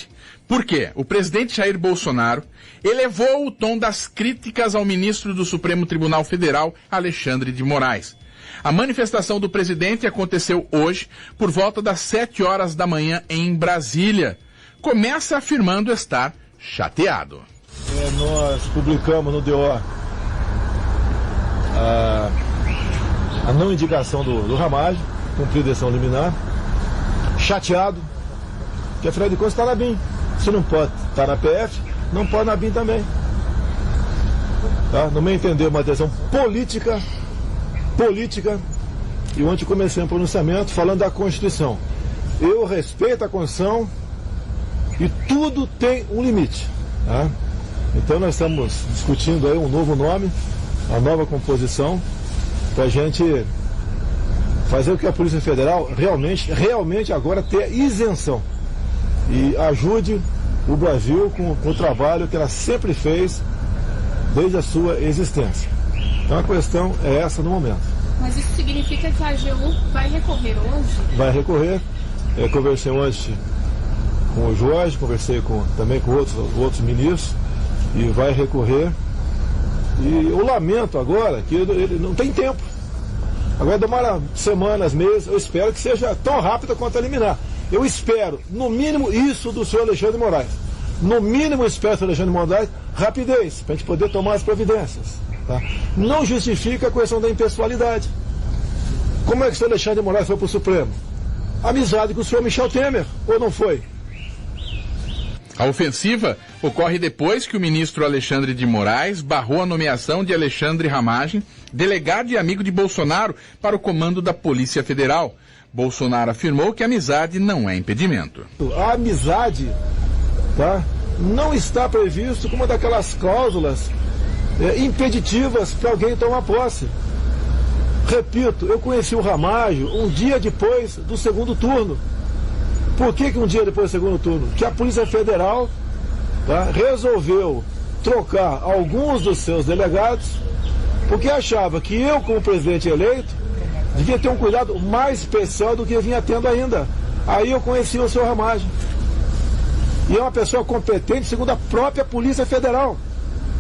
Por quê? O presidente Jair Bolsonaro elevou o tom das críticas ao ministro do Supremo Tribunal Federal, Alexandre de Moraes. A manifestação do presidente aconteceu hoje, por volta das 7 horas da manhã em Brasília. Começa afirmando estar chateado. Nós publicamos no DO a não indicação do Ramagem, cumprir decisão liminar, chateado, que afinal de contas está na BIM. Se não pode estar na PF, não pode na BIM também. Tá? No meu entender, uma decisão política, e ontem comecei um pronunciamento falando da Constituição. Eu respeito a Constituição e tudo tem um limite. Tá? Então nós estamos discutindo aí um novo nome, a nova composição, para a gente fazer o que a Polícia Federal realmente agora ter isenção e ajude o Brasil com o trabalho que ela sempre fez desde a sua existência. Então a questão é essa no momento. Mas isso significa que a AGU vai recorrer hoje? Vai recorrer. Eu conversei ontem com o Jorge, conversei também com outros ministros, e vai recorrer. E eu lamento agora que ele não tem tempo. Agora demora semanas, meses, eu espero que seja tão rápido quanto a liminar. Eu espero, no mínimo, isso do senhor Alexandre de Moraes. No mínimo, eu espero do senhor Alexandre de Moraes rapidez, para a gente poder tomar as providências. Tá? Não justifica a questão da impessoalidade. Como é que o senhor Alexandre de Moraes foi para o Supremo? Amizade com o senhor Michel Temer, ou não foi? A ofensiva ocorre depois que o ministro Alexandre de Moraes barrou a nomeação de Alexandre Ramagem, delegado e amigo de Bolsonaro, para o comando da Polícia Federal. Bolsonaro afirmou que a amizade não é impedimento. A amizade, tá, não está previsto como uma daquelas cláusulas impeditivas para alguém tomar posse. Repito, eu conheci o Ramalho um dia depois do segundo turno. Por que um dia depois do segundo turno? Que a Polícia Federal, tá, resolveu trocar alguns dos seus delegados porque achava que eu, como presidente eleito, devia ter um cuidado mais especial do que eu vinha tendo ainda. Aí eu conheci o senhor Ramalho. E é uma pessoa competente segundo a própria Polícia Federal.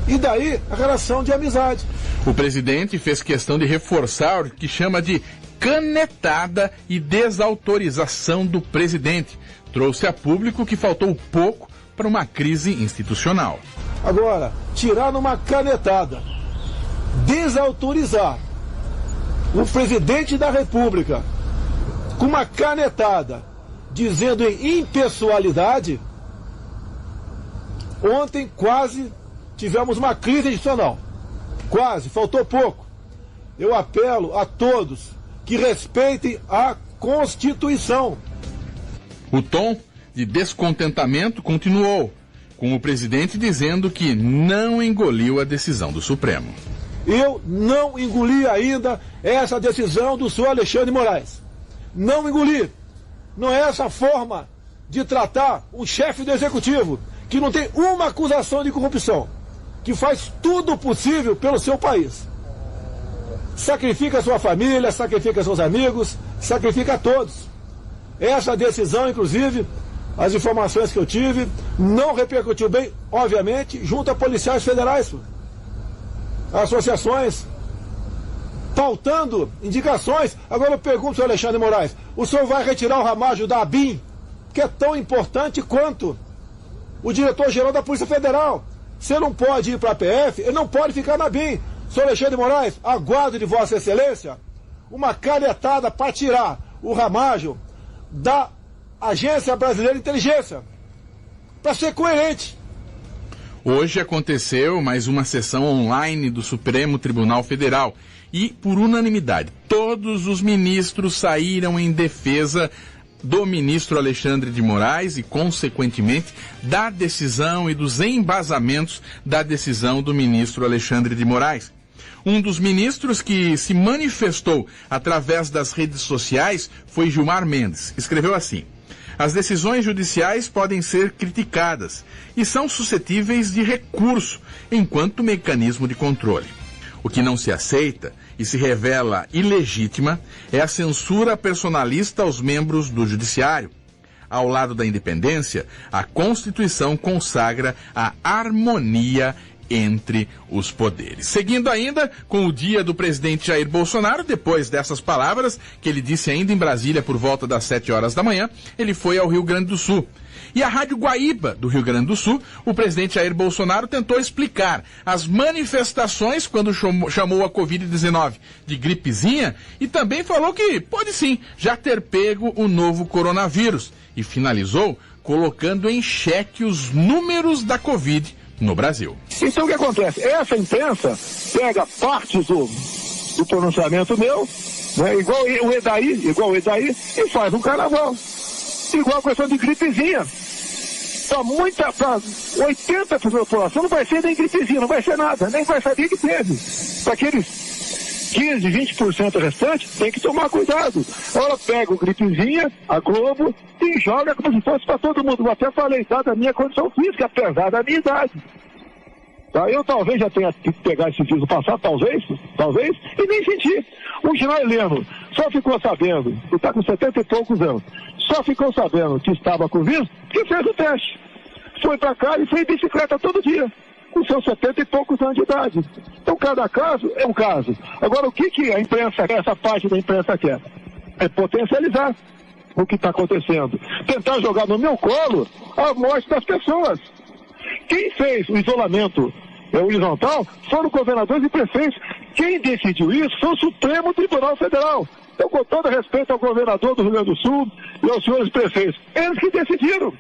E daí a relação de amizade. O presidente fez questão de reforçar o que chama de canetada e desautorização do presidente. Trouxe a público que faltou pouco para uma crise institucional. Agora, tirar numa canetada, desautorizar o presidente da República com uma canetada, dizendo em impessoalidade, ontem quase tivemos uma crise institucional. Quase, faltou pouco. Eu apelo a todos que respeitem a Constituição. O tom de descontentamento continuou, com o presidente dizendo que não engoliu a decisão do Supremo. Eu não engoli ainda essa decisão do senhor Alexandre de Moraes. Não engoli. Não é essa forma de tratar o chefe do Executivo, que não tem uma acusação de corrupção, que faz tudo possível pelo seu país. Sacrifica a sua família, sacrifica seus amigos, sacrifica a todos. Essa decisão, inclusive, as informações que eu tive, não repercutiu bem, obviamente, junto a policiais federais, associações, pautando indicações. Agora eu pergunto ao senhor Alexandre de Moraes, o senhor vai retirar o Ramalho da ABIN, que é tão importante quanto o diretor-geral da Polícia Federal? Você não pode ir para a PF, ele não pode ficar na ABIN. Senhor Alexandre de Moraes, aguardo de Vossa Excelência uma canetada para tirar o Ramalho da Agência Brasileira de Inteligência, para ser coerente. Hoje aconteceu mais uma sessão online do Supremo Tribunal Federal e, por unanimidade, todos os ministros saíram em defesa do ministro Alexandre de Moraes e, consequentemente, da decisão e dos embasamentos da decisão do ministro Alexandre de Moraes. Um dos ministros que se manifestou através das redes sociais foi Gilmar Mendes. Escreveu assim: as decisões judiciais podem ser criticadas e são suscetíveis de recurso enquanto mecanismo de controle. O que não se aceita e se revela ilegítima é a censura personalista aos membros do Judiciário. Ao lado da independência, a Constituição consagra a harmonia entre os poderes. Seguindo ainda com o dia do presidente Jair Bolsonaro, depois dessas palavras que ele disse ainda em Brasília por volta das 7 horas da manhã, ele foi ao Rio Grande do Sul. E a Rádio Guaíba, do Rio Grande do Sul, o presidente Jair Bolsonaro tentou explicar as manifestações quando chamou a Covid-19 de gripezinha e também falou que pode sim já ter pego o novo coronavírus. E finalizou colocando em xeque os números da Covid no Brasil. Então o que acontece? Essa imprensa pega partes do pronunciamento meu, né, igual o Edaí, e faz um carnaval. Igual a questão de gripezinha. Para 80% da população não vai ser nem gripezinha, não vai ser nada, nem vai saber que teve. Para aqueles 15, 20% restantes, tem que tomar cuidado. Ela pega o gripezinha, a Globo, e joga como se fosse para todo mundo. Eu até falei, dada a minha condição física, apesar da minha idade. Tá? Eu talvez já tenha que pegar esse vírus no passado, talvez, e nem senti. O general Heleno só ficou sabendo, ele está com 70 e poucos anos, só ficou sabendo que estava com vírus porque fez o teste. Foi para casa e foi em bicicleta todo dia, com seus 70 e poucos anos de idade. Então cada caso é um caso. Agora o que a imprensa, essa parte da imprensa quer? É potencializar o que está acontecendo. Tentar jogar no meu colo a morte das pessoas. Quem fez o isolamento horizontal foram governadores e prefeitos. Quem decidiu isso foi o Supremo Tribunal Federal. Então, com todo respeito ao governador do Rio Grande do Sul e aos senhores prefeitos, eles que decidiram.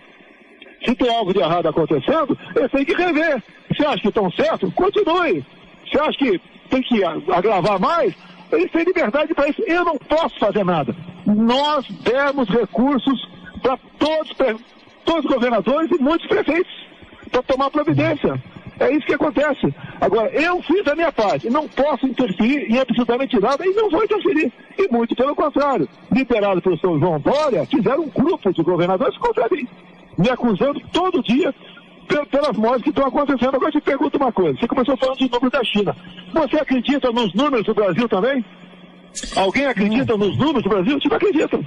Se tem algo de errado acontecendo, eles têm que rever. Se acha que estão certos, continue. Se acha que tem que agravar mais, eles têm liberdade para isso. Eu não posso fazer nada. Nós demos recursos para todos os governadores e muitos prefeitos para tomar providência. É isso que acontece. Agora, eu fiz a minha parte. Não posso interferir em absolutamente nada e não vou interferir. E muito pelo contrário. Liderado pelo senhor João Dória, fizeram um grupo de governadores contra mim, me acusando todo dia pelas mortes que estão acontecendo. Agora eu te pergunto uma coisa. Você começou falando de número da China. Você acredita nos números do Brasil também? Alguém acredita nos números do Brasil? Não acreditam.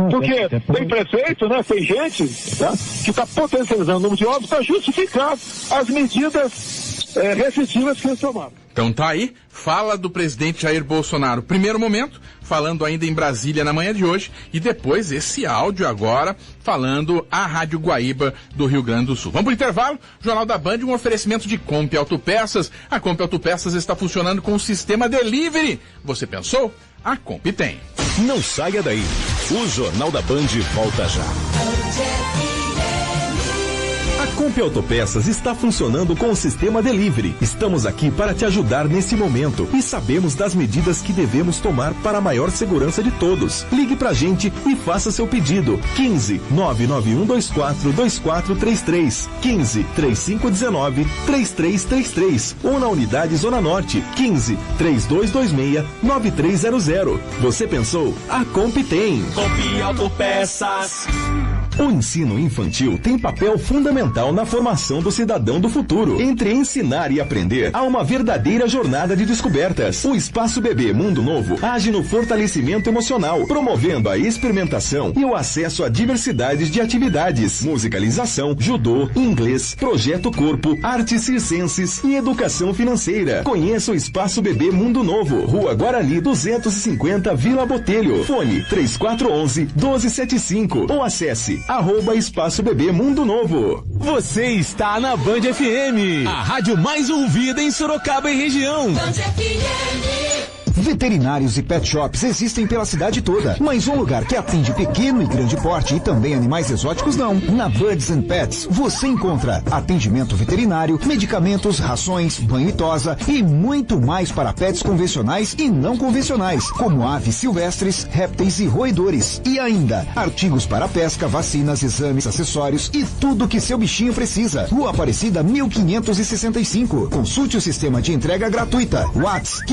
Porque tem prefeito, né, tem gente, tá, que está potencializando o número de óbitos para justificar as medidas restritivas que eles tomaram. Então tá aí, fala do presidente Jair Bolsonaro. Primeiro momento, falando ainda em Brasília na manhã de hoje, e depois esse áudio agora, falando à Rádio Guaíba do Rio Grande do Sul. Vamos pro intervalo, Jornal da Band, um oferecimento de Comp Autopeças. A Comp Autopeças está funcionando com o sistema Delivery. Você pensou? A Comp tem. Não saia daí. O Jornal da Band volta já. A Comp Autopeças está funcionando com o sistema Delivery. Estamos aqui para te ajudar nesse momento e sabemos das medidas que devemos tomar para a maior segurança de todos. Ligue pra gente e faça seu pedido. 15 99124 2433 15 3519 3333 ou na unidade Zona Norte 15 3226 9300. Você pensou? A Comp tem. Comp Autopeças. O ensino infantil tem papel fundamental na formação do cidadão do futuro. Entre ensinar e aprender, há uma verdadeira jornada de descobertas. O Espaço Bebê Mundo Novo age no fortalecimento emocional, promovendo a experimentação e o acesso a diversidades de atividades, musicalização, judô, inglês, projeto corpo, artes circenses e educação financeira. Conheça o Espaço Bebê Mundo Novo, Rua Guarani 250, Vila Botelho. Fone 3411-1275 ou acesse @Espaço Bebê Mundo Novo. Você está na Band FM, a rádio mais ouvida em Sorocaba e região. Band FM. Veterinários e pet shops existem pela cidade toda, mas um lugar que atende pequeno e grande porte e também animais exóticos não. Na Birds and Pets você encontra atendimento veterinário, medicamentos, rações, banho e tosa e muito mais para pets convencionais e não convencionais, como aves silvestres, répteis e roedores. E ainda, artigos para pesca, vacinas, exames, acessórios e tudo que seu bichinho precisa. Rua Aparecida 1565. Consulte o sistema de entrega gratuita. WhatsApp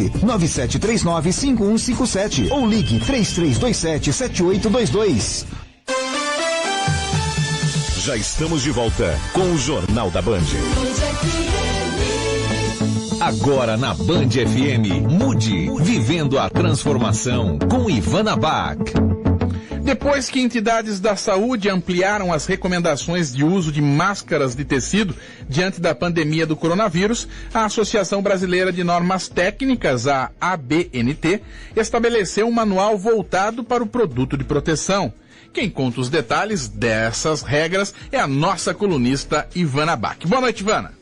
15997395157 ou ligue 33277822. Já estamos de volta com o Jornal da Band. Agora na Band FM, mude, vivendo a transformação com Ivana Bach. Depois que entidades da saúde ampliaram as recomendações de uso de máscaras de tecido diante da pandemia do coronavírus, a Associação Brasileira de Normas Técnicas, a ABNT, estabeleceu um manual voltado para o produto de proteção. Quem conta os detalhes dessas regras é a nossa colunista Ivana Bach. Boa noite, Ivana.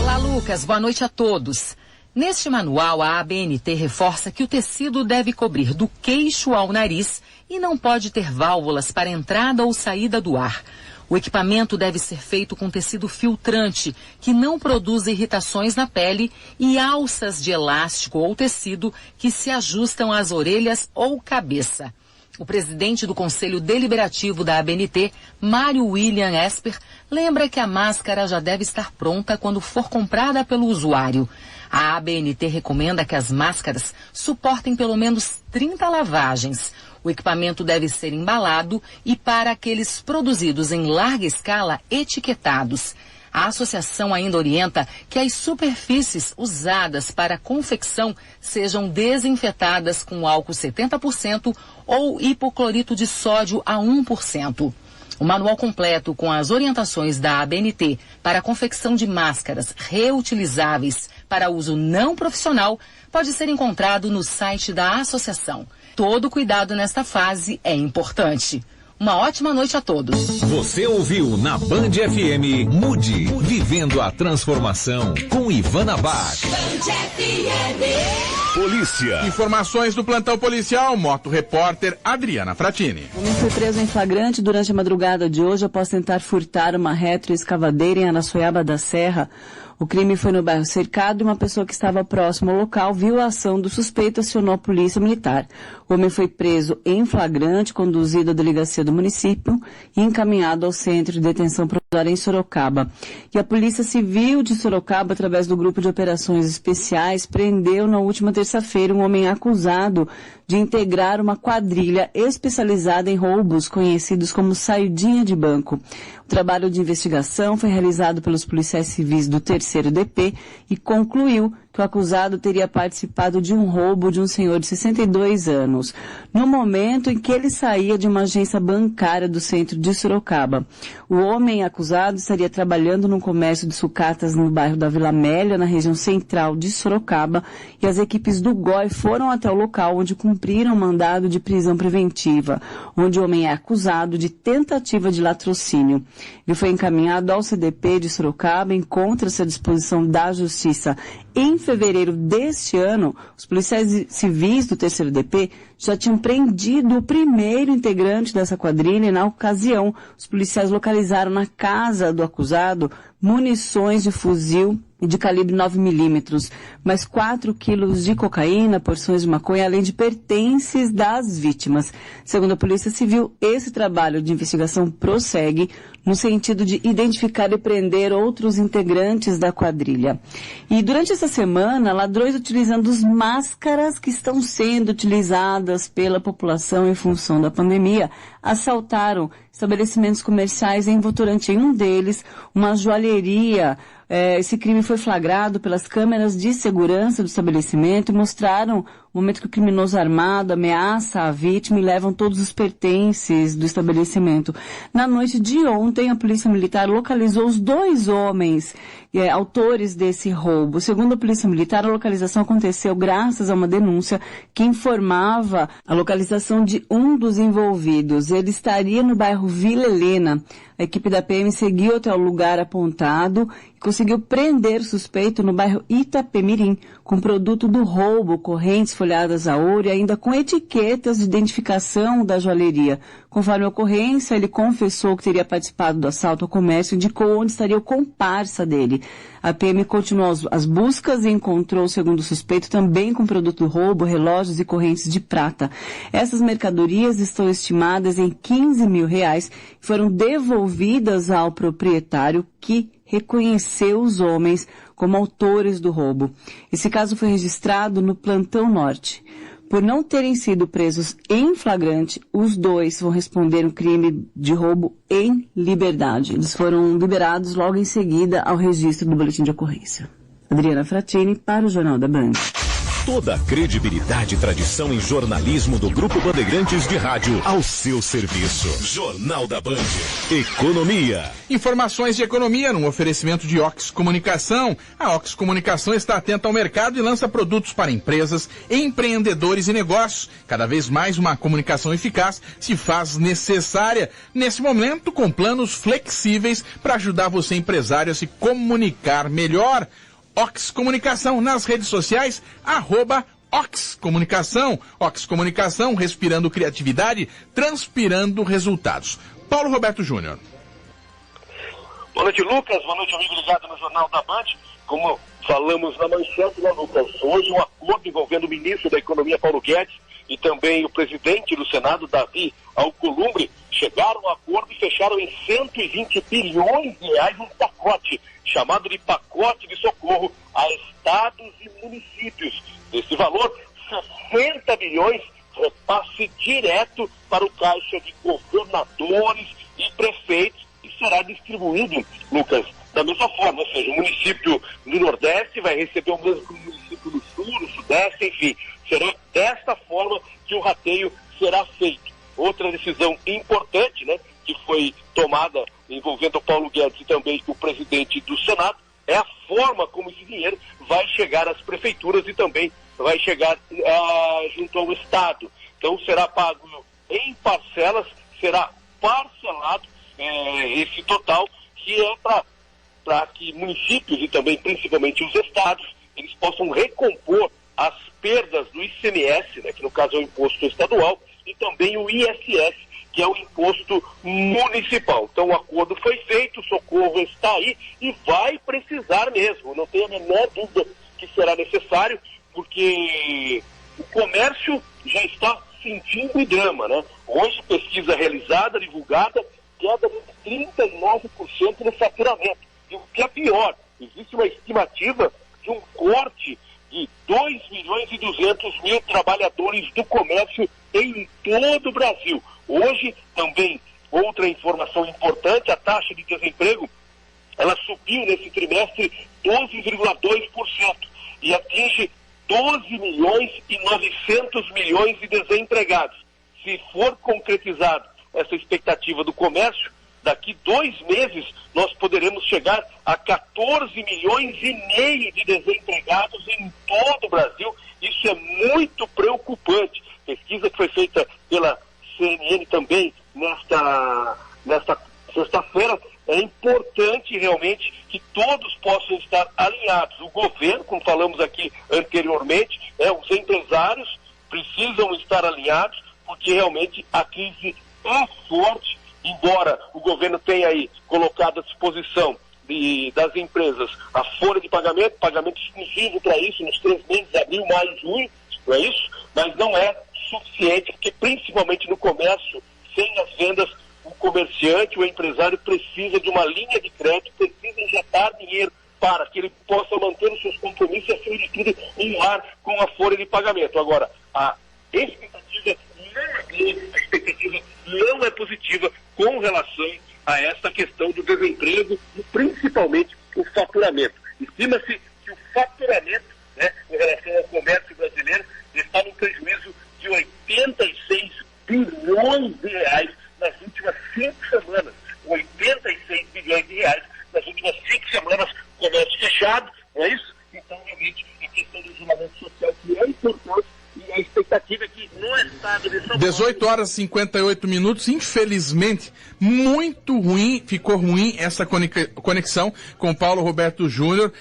Olá, Lucas. Boa noite a todos. Neste manual, a ABNT reforça que o tecido deve cobrir do queixo ao nariz e não pode ter válvulas para entrada ou saída do ar. O equipamento deve ser feito com tecido filtrante, que não produz irritações na pele, e alças de elástico ou tecido que se ajustam às orelhas ou cabeça. O presidente do Conselho Deliberativo da ABNT, Mário William Esper, lembra que a máscara já deve estar pronta quando for comprada pelo usuário. A ABNT recomenda que as máscaras suportem pelo menos 30 lavagens. O equipamento deve ser embalado e, para aqueles produzidos em larga escala, etiquetados. A associação ainda orienta que as superfícies usadas para a confecção sejam desinfetadas com álcool 70% ou hipoclorito de sódio a 1%. O manual completo com as orientações da ABNT para a confecção de máscaras reutilizáveis para uso não profissional pode ser encontrado no site da associação. Todo cuidado nesta fase é importante. Uma ótima noite a todos. Você ouviu na Band FM, Mude, vivendo a transformação com Ivana Bach. Band FM. Polícia. Informações do plantão policial, moto repórter Adriana Fratini. O homem foi preso em flagrante durante a madrugada de hoje após tentar furtar uma retroescavadeira em Araçoiaba da Serra. O crime foi no bairro Cercado e uma pessoa que estava próximo ao local viu a ação do suspeito e acionou a polícia militar. O homem foi preso em flagrante, conduzido à delegacia do município e encaminhado ao centro de detenção provisória em Sorocaba. E a Polícia Civil de Sorocaba, através do Grupo de Operações Especiais, prendeu na última terça-feira um homem acusado de integrar uma quadrilha especializada em roubos, conhecidos como saidinha de banco. O trabalho de investigação foi realizado pelos policiais civis do 3º DP e concluiu que o acusado teria participado de um roubo de um senhor de 62 anos, no momento em que ele saía de uma agência bancária do centro de Sorocaba. O homem acusado estaria trabalhando num comércio de sucatas no bairro da Vila Amélia, na região central de Sorocaba, e as equipes do GOI foram até o local onde cumpriram mandado de prisão preventiva, onde o homem é acusado de tentativa de latrocínio. Ele foi encaminhado ao CDP de Sorocaba, encontra-se à disposição da Justiça. Em fevereiro deste ano, os policiais civis do 3º DP já tinham prendido o primeiro integrante dessa quadrilha e, na ocasião, os policiais localizaram na casa do acusado munições de fuzil de calibre 9mm, mais 4 quilos de cocaína, porções de maconha, além de pertences das vítimas. Segundo a Polícia Civil, esse trabalho de investigação prossegue no sentido de identificar e prender outros integrantes da quadrilha. E durante essa semana, ladrões utilizando as máscaras que estão sendo utilizadas pela população em função da pandemia, assaltaram estabelecimentos comerciais em Votorantim. Um deles, uma joalheria. Esse crime foi flagrado pelas câmeras de segurança do estabelecimento e mostraram o momento que o criminoso armado ameaça a vítima e levam todos os pertences do estabelecimento. Na noite de ontem, a Polícia Militar localizou os 2 homens autores desse roubo. Segundo a Polícia Militar, a localização aconteceu graças a uma denúncia que informava a localização de um dos envolvidos. Ele estaria no bairro Vila Helena. A equipe da PM seguiu até o lugar apontado e conseguiu prender o suspeito no bairro Itapemirim, com produto do roubo, correntes folhadas a ouro e ainda com etiquetas de identificação da joalheria. Conforme a ocorrência, ele confessou que teria participado do assalto ao comércio e indicou onde estaria o comparsa dele. A PM continuou as buscas e encontrou o segundo suspeito também com produto do roubo, relógios e correntes de prata. Essas mercadorias estão estimadas em R$15 mil e foram devolvidas ao proprietário, que reconheceu os homens como autores do roubo. Esse caso foi registrado no Plantão Norte. Por não terem sido presos em flagrante, os 2 vão responder um crime de roubo em liberdade. Eles foram liberados logo em seguida ao registro do boletim de ocorrência. Adriana Fratini para o Jornal da Band. Toda a credibilidade e tradição em jornalismo do Grupo Bandeirantes de Rádio ao seu serviço. Jornal da Band. Economia. Informações de economia num oferecimento de Ox Comunicação. A Ox Comunicação está atenta ao mercado e lança produtos para empresas, empreendedores e negócios. Cada vez mais uma comunicação eficaz se faz necessária. Nesse momento, com planos flexíveis para ajudar você, empresário, a se comunicar melhor. Ox Comunicação nas redes sociais, @Ox Comunicação. Ox Comunicação, respirando criatividade, transpirando resultados. Paulo Roberto Júnior. Boa noite, Lucas. Boa noite, amigo ligado no Jornal da Band. Como falamos na manchete, né, Lucas? Hoje um acordo envolvendo o ministro da Economia, Paulo Guedes, e também o presidente do Senado, Davi Alcolumbre, chegaram a um acordo e fecharam em R$120 bilhões um pacote, chamado de pacote de socorro a estados e municípios. Desse valor, 60 bilhões repasse direto para o caixa de governadores e prefeitos e será distribuído, Lucas, da mesma forma, ou seja, o município do Nordeste vai receber o mesmo que o município do Sul, do Sudeste, enfim, será desta forma que o rateio será feito. Outra decisão importante, né, que foi tomada envolvendo o Paulo Guedes e também o presidente do Senado, é a forma como esse dinheiro vai chegar às prefeituras e também vai chegar junto ao Estado. Então será pago em parcelas, será parcelado esse total, que é para que municípios e também principalmente os estados, eles possam recompor as perdas do ICMS, né, que no caso é o imposto estadual, e também o ISS, que é o imposto municipal. Então o acordo foi feito, o socorro está aí e vai precisar mesmo, não tenho a menor dúvida que será necessário, porque o comércio já está sentindo o drama, né? Hoje, pesquisa realizada, divulgada, queda de 39% no faturamento. E o que é pior, existe uma estimativa de um corte de 2.200.000 trabalhadores do comércio em todo o Brasil. Hoje, também, outra informação importante, a taxa de desemprego, ela subiu nesse trimestre 12,2% e atinge 12.900.000.000 de desempregados. Se for concretizado essa expectativa do comércio, daqui 2 meses nós poderemos chegar a 14,5 milhões de desempregados em todo o Brasil. Isso é muito preocupante. Pesquisa que foi feita pela CNN também nesta sexta-feira, é importante realmente que todos possam estar alinhados. O governo, como falamos aqui anteriormente, os empresários precisam estar alinhados, porque realmente a crise é forte, embora o governo tenha aí colocado à disposição das empresas a folha de pagamento exclusivo para isso, nos 3 meses, abril, maio, junho, não é isso? Mas não é suficiente, porque principalmente no comércio, sem as vendas, o comerciante, o empresário precisa de uma linha de crédito, precisa injetar dinheiro para que ele possa manter os seus compromissos e, acima de tudo, honrar com a folha de pagamento. Agora, a expectativa não é positiva com relação a essa questão do desemprego e principalmente o faturamento. Estima-se que o faturamento, né, com relação ao comércio brasileiro, está no prejuízo de 86 bilhões de reais nas últimas 5 semanas. 86 bilhões de reais nas últimas 5 semanas, comércio fechado, não é isso? Então, realmente, a questão do isolamento social que é importante e a expectativa é que no estado de São Paulo... 18 horas e 58 minutos, infelizmente, muito ruim, ficou ruim essa conexão com o Paulo Roberto Júnior.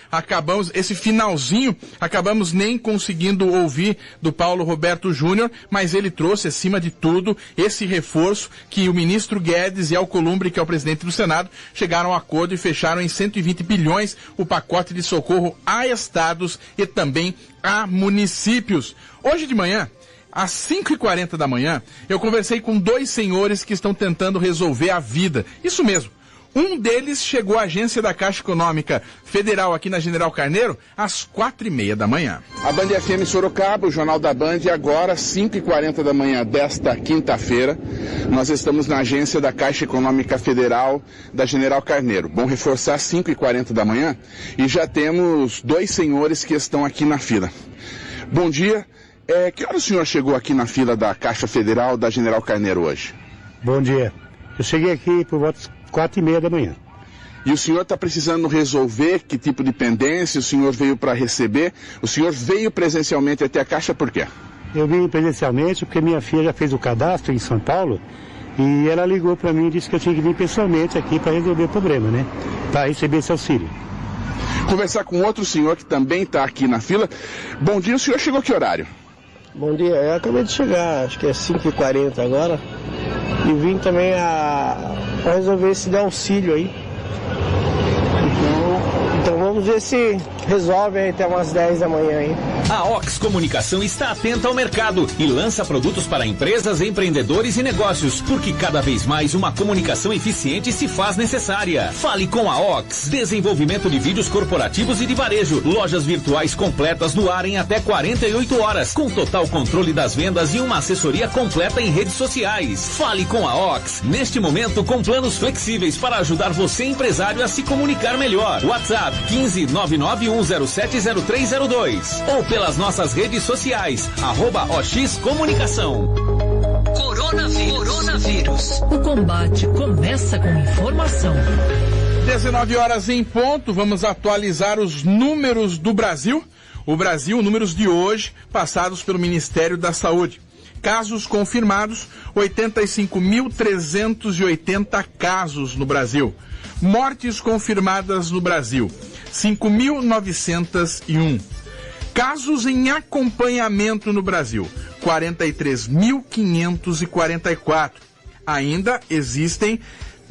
Esse finalzinho, acabamos nem conseguindo ouvir do Paulo Roberto Júnior, mas ele trouxe, acima de tudo, esse reforço que o ministro Guedes e Alcolumbre, que é o presidente do Senado, chegaram a acordo e fecharam em 120 bilhões o pacote de socorro a estados e também a municípios. Hoje de manhã, às 5h40 da manhã, eu conversei com 2 senhores que estão tentando resolver a vida. Isso mesmo. Um deles chegou à agência da Caixa Econômica Federal aqui na General Carneiro às 4h30 da manhã. A Band FM Sorocaba, o Jornal da Band, agora 5h40 da manhã desta quinta-feira. Nós estamos na agência da Caixa Econômica Federal da General Carneiro. Bom reforçar 5h40 da manhã e já temos 2 senhores que estão aqui na fila. Bom dia. Que hora o senhor chegou aqui na fila da Caixa Federal da General Carneiro hoje? Bom dia. Eu cheguei aqui por volta das 4h30 da manhã. E o senhor está precisando resolver que tipo de pendência? O senhor veio para receber? O senhor veio presencialmente até a Caixa por quê? Eu vim presencialmente porque minha filha já fez o cadastro em São Paulo e ela ligou para mim e disse que eu tinha que vir pessoalmente aqui para resolver o problema, né? Para receber esse auxílio. Conversar com outro senhor que também está aqui na fila. Bom dia, o senhor chegou a que horário? Bom dia, eu acabei de chegar, acho que é 5h40 agora, e vim também para resolver esse auxílio aí. Então vamos ver se resolve aí até umas 10 da manhã aí. A Ox Comunicação está atenta ao mercado e lança produtos para empresas, empreendedores e negócios, porque cada vez mais uma comunicação eficiente se faz necessária. Fale com a Ox. Desenvolvimento de vídeos corporativos e de varejo. Lojas virtuais completas no ar em até 48 horas, com total controle das vendas e uma assessoria completa em redes sociais. Fale com a Ox. Neste momento, com planos flexíveis para ajudar você, empresário, a se comunicar melhor. WhatsApp 15991070302 ou pelas nossas redes sociais, @OX Comunicação. Coronavírus. O combate começa com informação. 19 horas em ponto, vamos atualizar os números do Brasil. O Brasil, números de hoje, passados pelo Ministério da Saúde. Casos confirmados, 85.380 casos no Brasil. Mortes confirmadas no Brasil, 5.901. Casos em acompanhamento no Brasil, 43.544. Ainda existem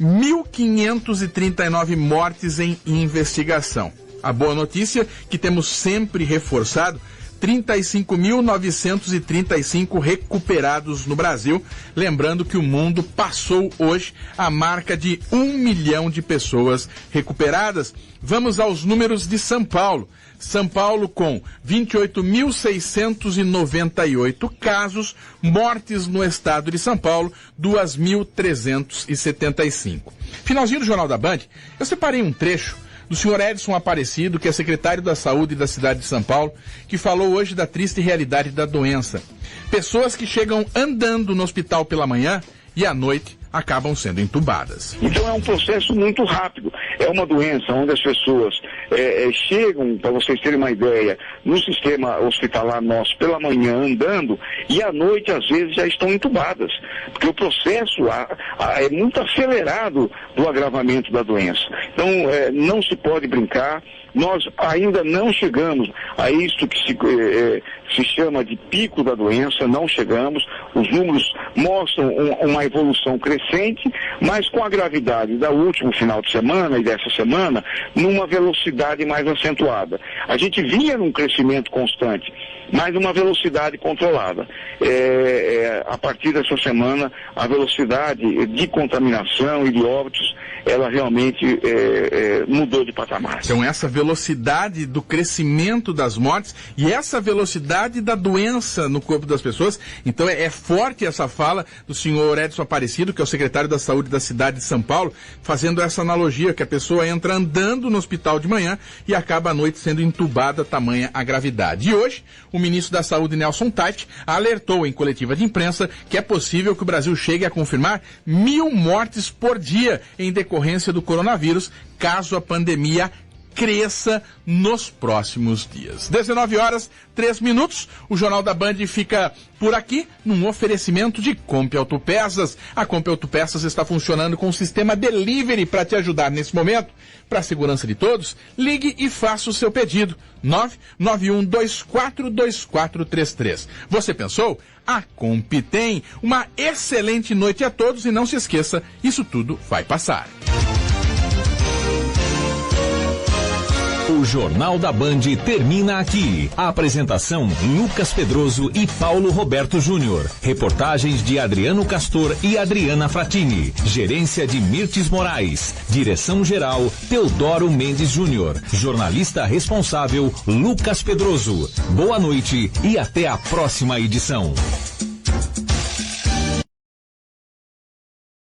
1.539 mortes em investigação. A boa notícia, que temos sempre reforçado, 35.935 recuperados no Brasil. Lembrando que o mundo passou hoje a marca de 1 milhão de pessoas recuperadas. Vamos aos números de São Paulo. São Paulo com 28.698 casos, mortes no estado de São Paulo, 2.375. Finalzinho do Jornal da Band, eu separei um trecho do senhor Edson Aparecido, que é secretário da Saúde da cidade de São Paulo, que falou hoje da triste realidade da doença. Pessoas que chegam andando no hospital pela manhã e à noite acabam sendo entubadas. Então é um processo muito rápido. É uma doença onde as pessoas chegam, para vocês terem uma ideia, no sistema hospitalar nosso pela manhã andando e à noite às vezes já estão entubadas. Porque o processo é muito acelerado do agravamento da doença. Então não se pode brincar. Nós ainda não chegamos a isto que se chama de pico da doença, não chegamos. Os números mostram uma evolução crescente. crescente, mas com a gravidade do último final de semana e dessa semana, numa velocidade mais acentuada. A gente vinha num crescimento constante, mas numa velocidade controlada. A partir dessa semana, a velocidade de contaminação e de óbitos, ela realmente mudou de patamar. Então essa velocidade do crescimento das mortes e essa velocidade da doença no corpo das pessoas, então é forte essa fala do senhor Edson Aparecido, que é o secretário da Saúde da cidade de São Paulo, fazendo essa analogia que a pessoa entra andando no hospital de manhã e acaba à noite sendo entubada, tamanha a gravidade. E hoje, o ministro da Saúde, Nelson Taichi, alertou em coletiva de imprensa que é possível que o Brasil chegue a confirmar 1.000 mortes por dia em decorrência do coronavírus, caso a pandemia cresça nos próximos dias. 19h03. O Jornal da Band fica por aqui num oferecimento de Comp Autopeças. A Comp Autopeças está funcionando com o sistema Delivery para te ajudar nesse momento. Para a segurança de todos, ligue e faça o seu pedido. 991242433. Você pensou? A Comp tem. Uma excelente noite a todos e não se esqueça, isso tudo vai passar. O Jornal da Band termina aqui. A apresentação: Lucas Pedroso e Paulo Roberto Júnior. Reportagens de Adriano Castor e Adriana Fratini. Gerência de Mirtes Moraes. Direção-geral: Teodoro Mendes Júnior. Jornalista responsável: Lucas Pedroso. Boa noite e até a próxima edição.